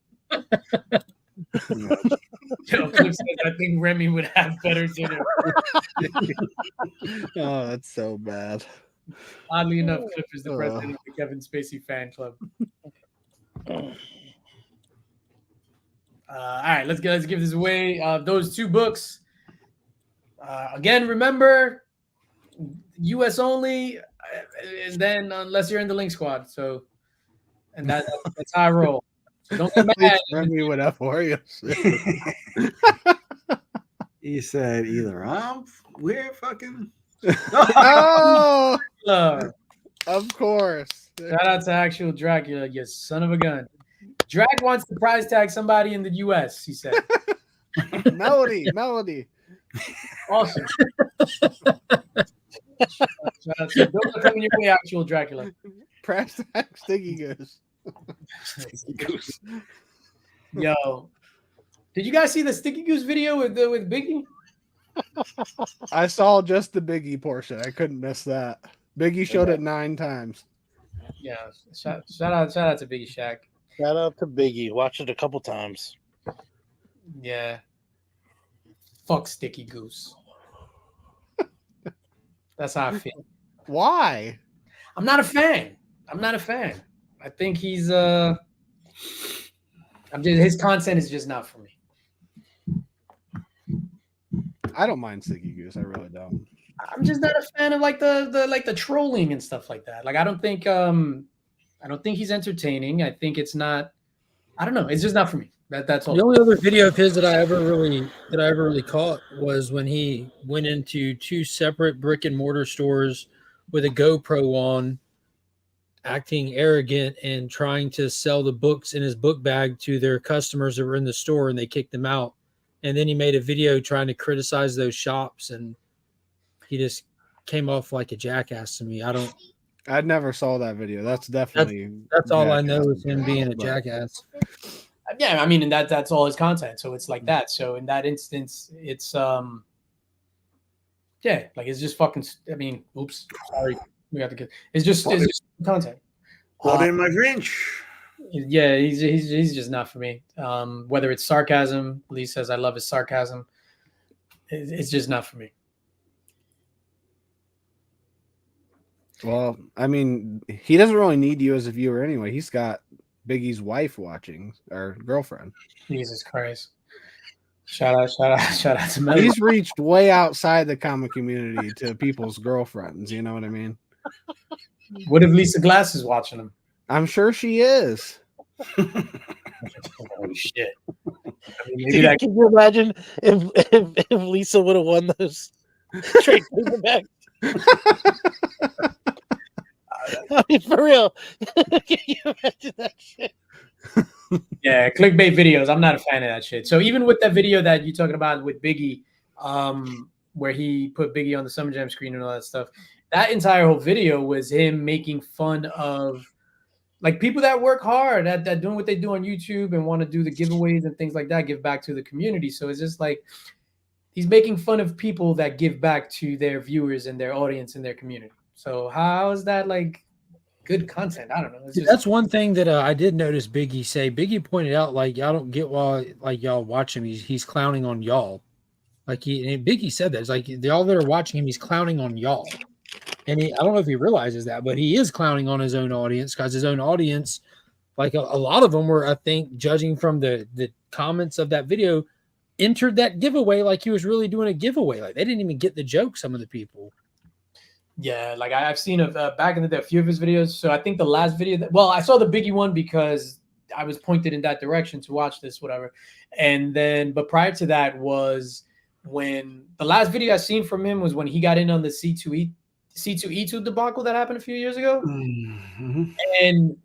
Cliff says, I think Remy would have better dinner. Oh, that's so bad. Oddly enough, Cliff is the president of the Kevin Spacey fan club. All right, let's give this away. Those two books. Again, remember, U.S. only, and then unless you're in the Link Squad. So, and that's how I roll. So don't get mad. Remy would have Oreos. He said either we're fucking. Oh, of course. Shout out to actual Dracula, you son of a gun. Drag wants to prize tag somebody in the U.S., he said. Melody. Awesome. Shout out to don't coming your way, actual Dracula. Prize tag Sticky Goose. Yo, did you guys see the Sticky Goose video with Biggie? I saw just the Biggie portion. I couldn't miss that. Biggie showed it 9 times. Yeah, shout out to Biggie Shaq. Shout out to Biggie. Watched it a couple times. Yeah. Fuck Sticky Goose. That's how I feel. Why? I'm not a fan. I think he's his content is just not for me. I don't mind Sticky Goose. I really don't. I'm just not a fan of like the trolling and stuff like that. Like I don't think he's entertaining. I think it's not. I don't know. It's just not for me. That's all. The only other video of his that I ever really caught was when he went into 2 separate brick and mortar stores with a GoPro on, acting arrogant and trying to sell the books in his book bag to their customers that were in the store, and they kicked him out. And then he made a video trying to criticize those shops, and he just came off like a jackass to me. I never saw that video. That's definitely that's all I know is him being a jackass. Yeah, I mean, and that's all his content. So it's like that. So in that instance, it's yeah, like it's just fucking. I mean, oops, sorry, we got to get. It's just content. Hold in my Grinch. Yeah, he's just not for me. Whether it's sarcasm, Lee says I love his sarcasm. It's just not for me. Well, I mean, he doesn't really need you as a viewer anyway. He's got Biggie's wife watching, or girlfriend. Jesus Christ. Shout out to Mel. He's reached way outside the comic community to people's girlfriends. You know what I mean? What if Lisa Glass is watching him? I'm sure she is. Holy shit. I mean, Dude, can you imagine if Lisa would have won those trade paperbacks? I mean, for real. Can you imagine that shit? Yeah, clickbait videos. I'm not a fan of that shit. So even with that video that you're talking about with Biggie, where he put Biggie on the Summer Jam screen and all that stuff, that entire whole video was him making fun of like people that work hard at doing what they do on YouTube and want to do the giveaways and things like that, give back to the community. So it's just like he's making fun of people that give back to their viewers and their audience and their community. So how is that like good content? I don't know. That's one thing that I did notice Biggie say. Biggie pointed out like y'all don't get why like y'all watch him. He's clowning on y'all. Like Biggie said that. It's like y'all that are watching him, he's clowning on y'all. And I don't know if he realizes that, but he is clowning on his own audience because his own audience, like a lot of them were, I think, judging from the comments of that video, entered that giveaway like he was really doing a giveaway. Like they didn't even get the joke, some of the people. Yeah, like I've seen back in the day, a few of his videos. So I think the last video I saw the Biggie one because I was pointed in that direction to watch this, whatever. And then, but prior to that was when the last video I seen from him was when he got in on the C2E2 debacle that happened a few years ago. Mm-hmm. And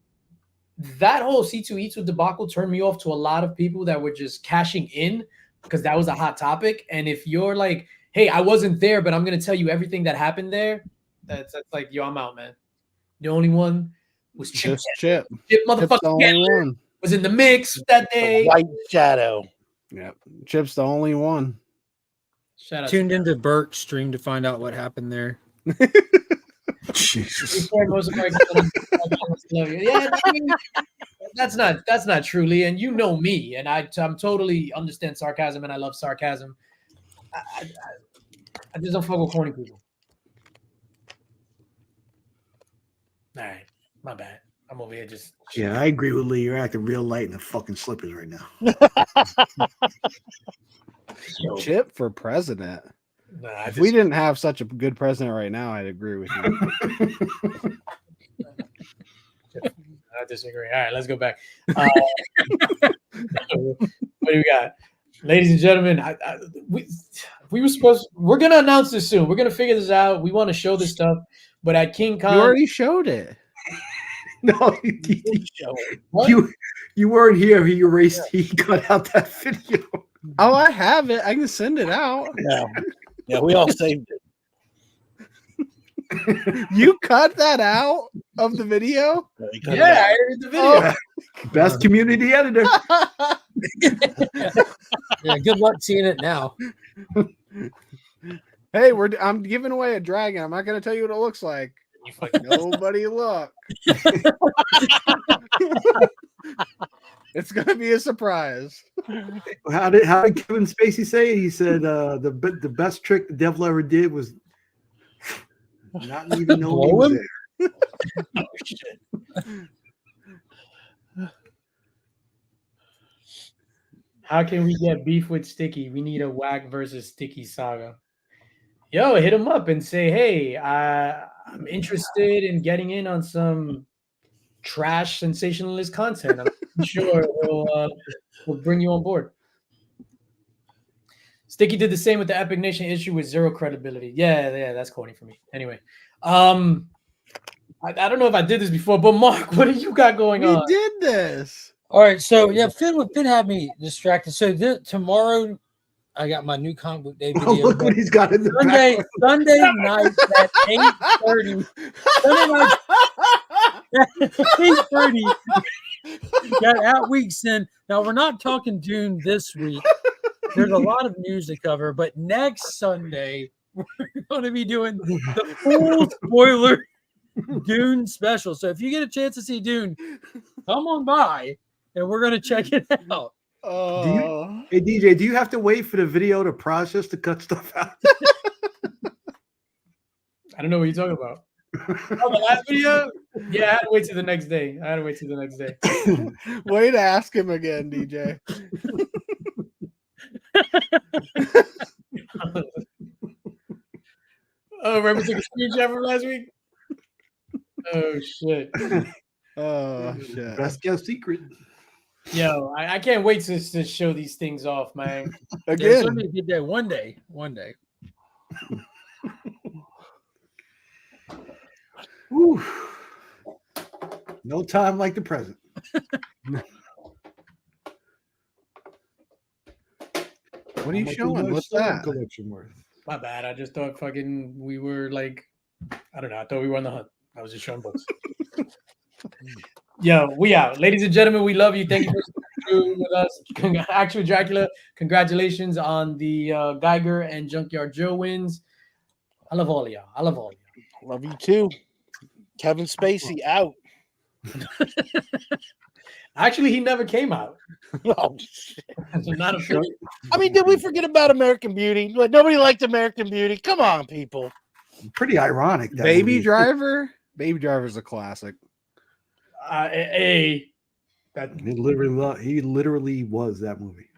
that whole C2E2 debacle turned me off to a lot of people that were just cashing in because that was a hot topic. And if you're like, hey, I wasn't there, but I'm going to tell you everything that happened there, that's like, yo, I'm out, man. The only one was Chip. Chip motherfucker was in the mix that day. The White Shadow. Yep. Chip's the only one. Shout out tuned into Burke's stream to find out what happened there. Jesus. Yeah, I mean, that's not truly, and you know me, and I'm totally understand sarcasm, and I love sarcasm. I just don't fuck with corny people. All right, my bad. I'm over here just. Yeah, I agree with Lee. You're acting real light in the fucking slippers right now. Chip for president. Nah, if we didn't have such a good president right now, I'd agree with you. I disagree. All right, let's go back. What do we got? Ladies and gentlemen, we're going to announce this soon. We're going to figure this out. We want to show this stuff. But at King Con. You already showed it. No, you weren't here. He cut out that video. Oh, I have it. I can send it out. Yeah, we all saved it. You cut that out of the video? Yeah, I edited the video. Oh. Best community editor. Yeah, good luck seeing it now. Hey, I'm giving away a dragon. I'm not going to tell you what it looks like. Nobody look. It's going to be a surprise. How did Kevin Spacey say it? He said the best trick the devil ever did was not even know he was there. Oh, shit. How can we get beef with Sticky? We need a Whack versus Sticky saga. Yo, hit him up and say, hey, I'm interested in getting in on some trash sensationalist content. I'm sure we'll bring you on board. Sticky did the same with the Epic Nation issue with zero credibility. Yeah, that's corny for me. Anyway, I don't know if I did this before, but Mark, what do you got going on? We did this. All right, so yeah, Finn had me distracted. So tomorrow, I got my new comic book day video. Oh, look what he's got in the Sunday night at 8:30. Sunday night at 8:30. Got At Weeks in. Now we're not talking Dune this week. There's a lot of news to cover, but next Sunday we're going to be doing the full spoiler Dune special. So if you get a chance to see Dune, come on by. And we're going to check it out. Hey, DJ, do you have to wait for the video to process to cut stuff out? I don't know what you're talking about. Oh, the last video? Yeah, I had to wait till the next day. Way to ask him again, DJ. Oh, remember took a screenshot from last week? Oh, shit. Oh, shit. Best kept secret. Yo, I can't wait to show these things off, man. Again, somebody did that one day. Whew. No time like the present. What are you showing? What's that? Collection worth? My bad. I just thought we were like, I don't know. I thought we were on the hunt. I was just showing books. Yo, we out. Ladies and gentlemen, we love you. Thank you for staying with us. Actual Dracula, congratulations on the Geiger and Junkyard Joe wins. I love all of y'all. Love you too. Kevin Spacey out. Actually, he never came out. Oh, shit. So not a I mean, did we forget about American Beauty? Like, nobody liked American Beauty. Come on, people. Pretty ironic. That Baby movie. Driver? Baby Driver's a classic. He literally was that movie.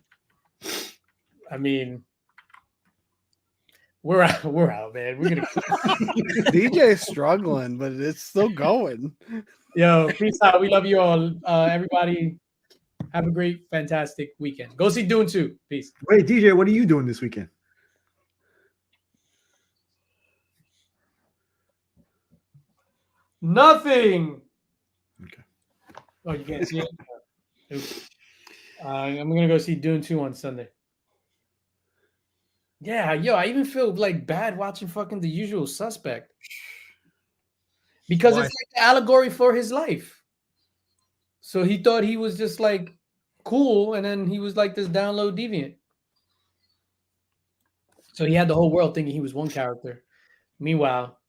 I mean, we're out, man. We're gonna DJ's struggling, but it's still going. Yo, peace out. We love you all. Everybody, have a great, fantastic weekend. Go see Dune 2. Peace. Wait, DJ, what are you doing this weekend? Nothing. Okay. Oh, you can't see it? I'm going to go see Dune 2 on Sunday. Yeah, yo, I even feel like bad watching fucking The Usual Suspect. Because it's like the allegory for his life. So he thought he was just like cool, and then he was like this download deviant. So he had the whole world thinking he was one character. Meanwhile,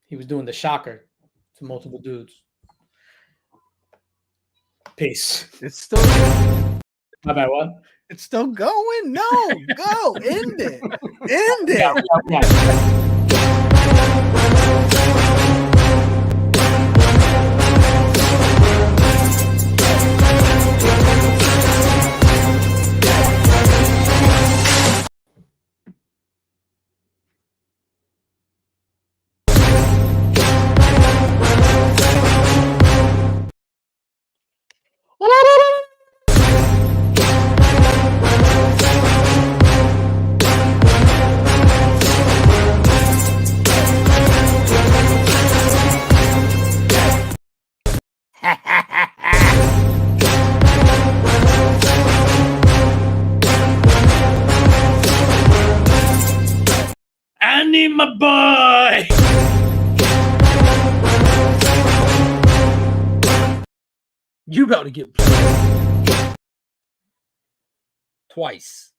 he was doing the shocker to multiple dudes. Peace. It's still. My bad, what? It's still going? No, go. End it. End it. Yeah. I need my boy. You about to get twice.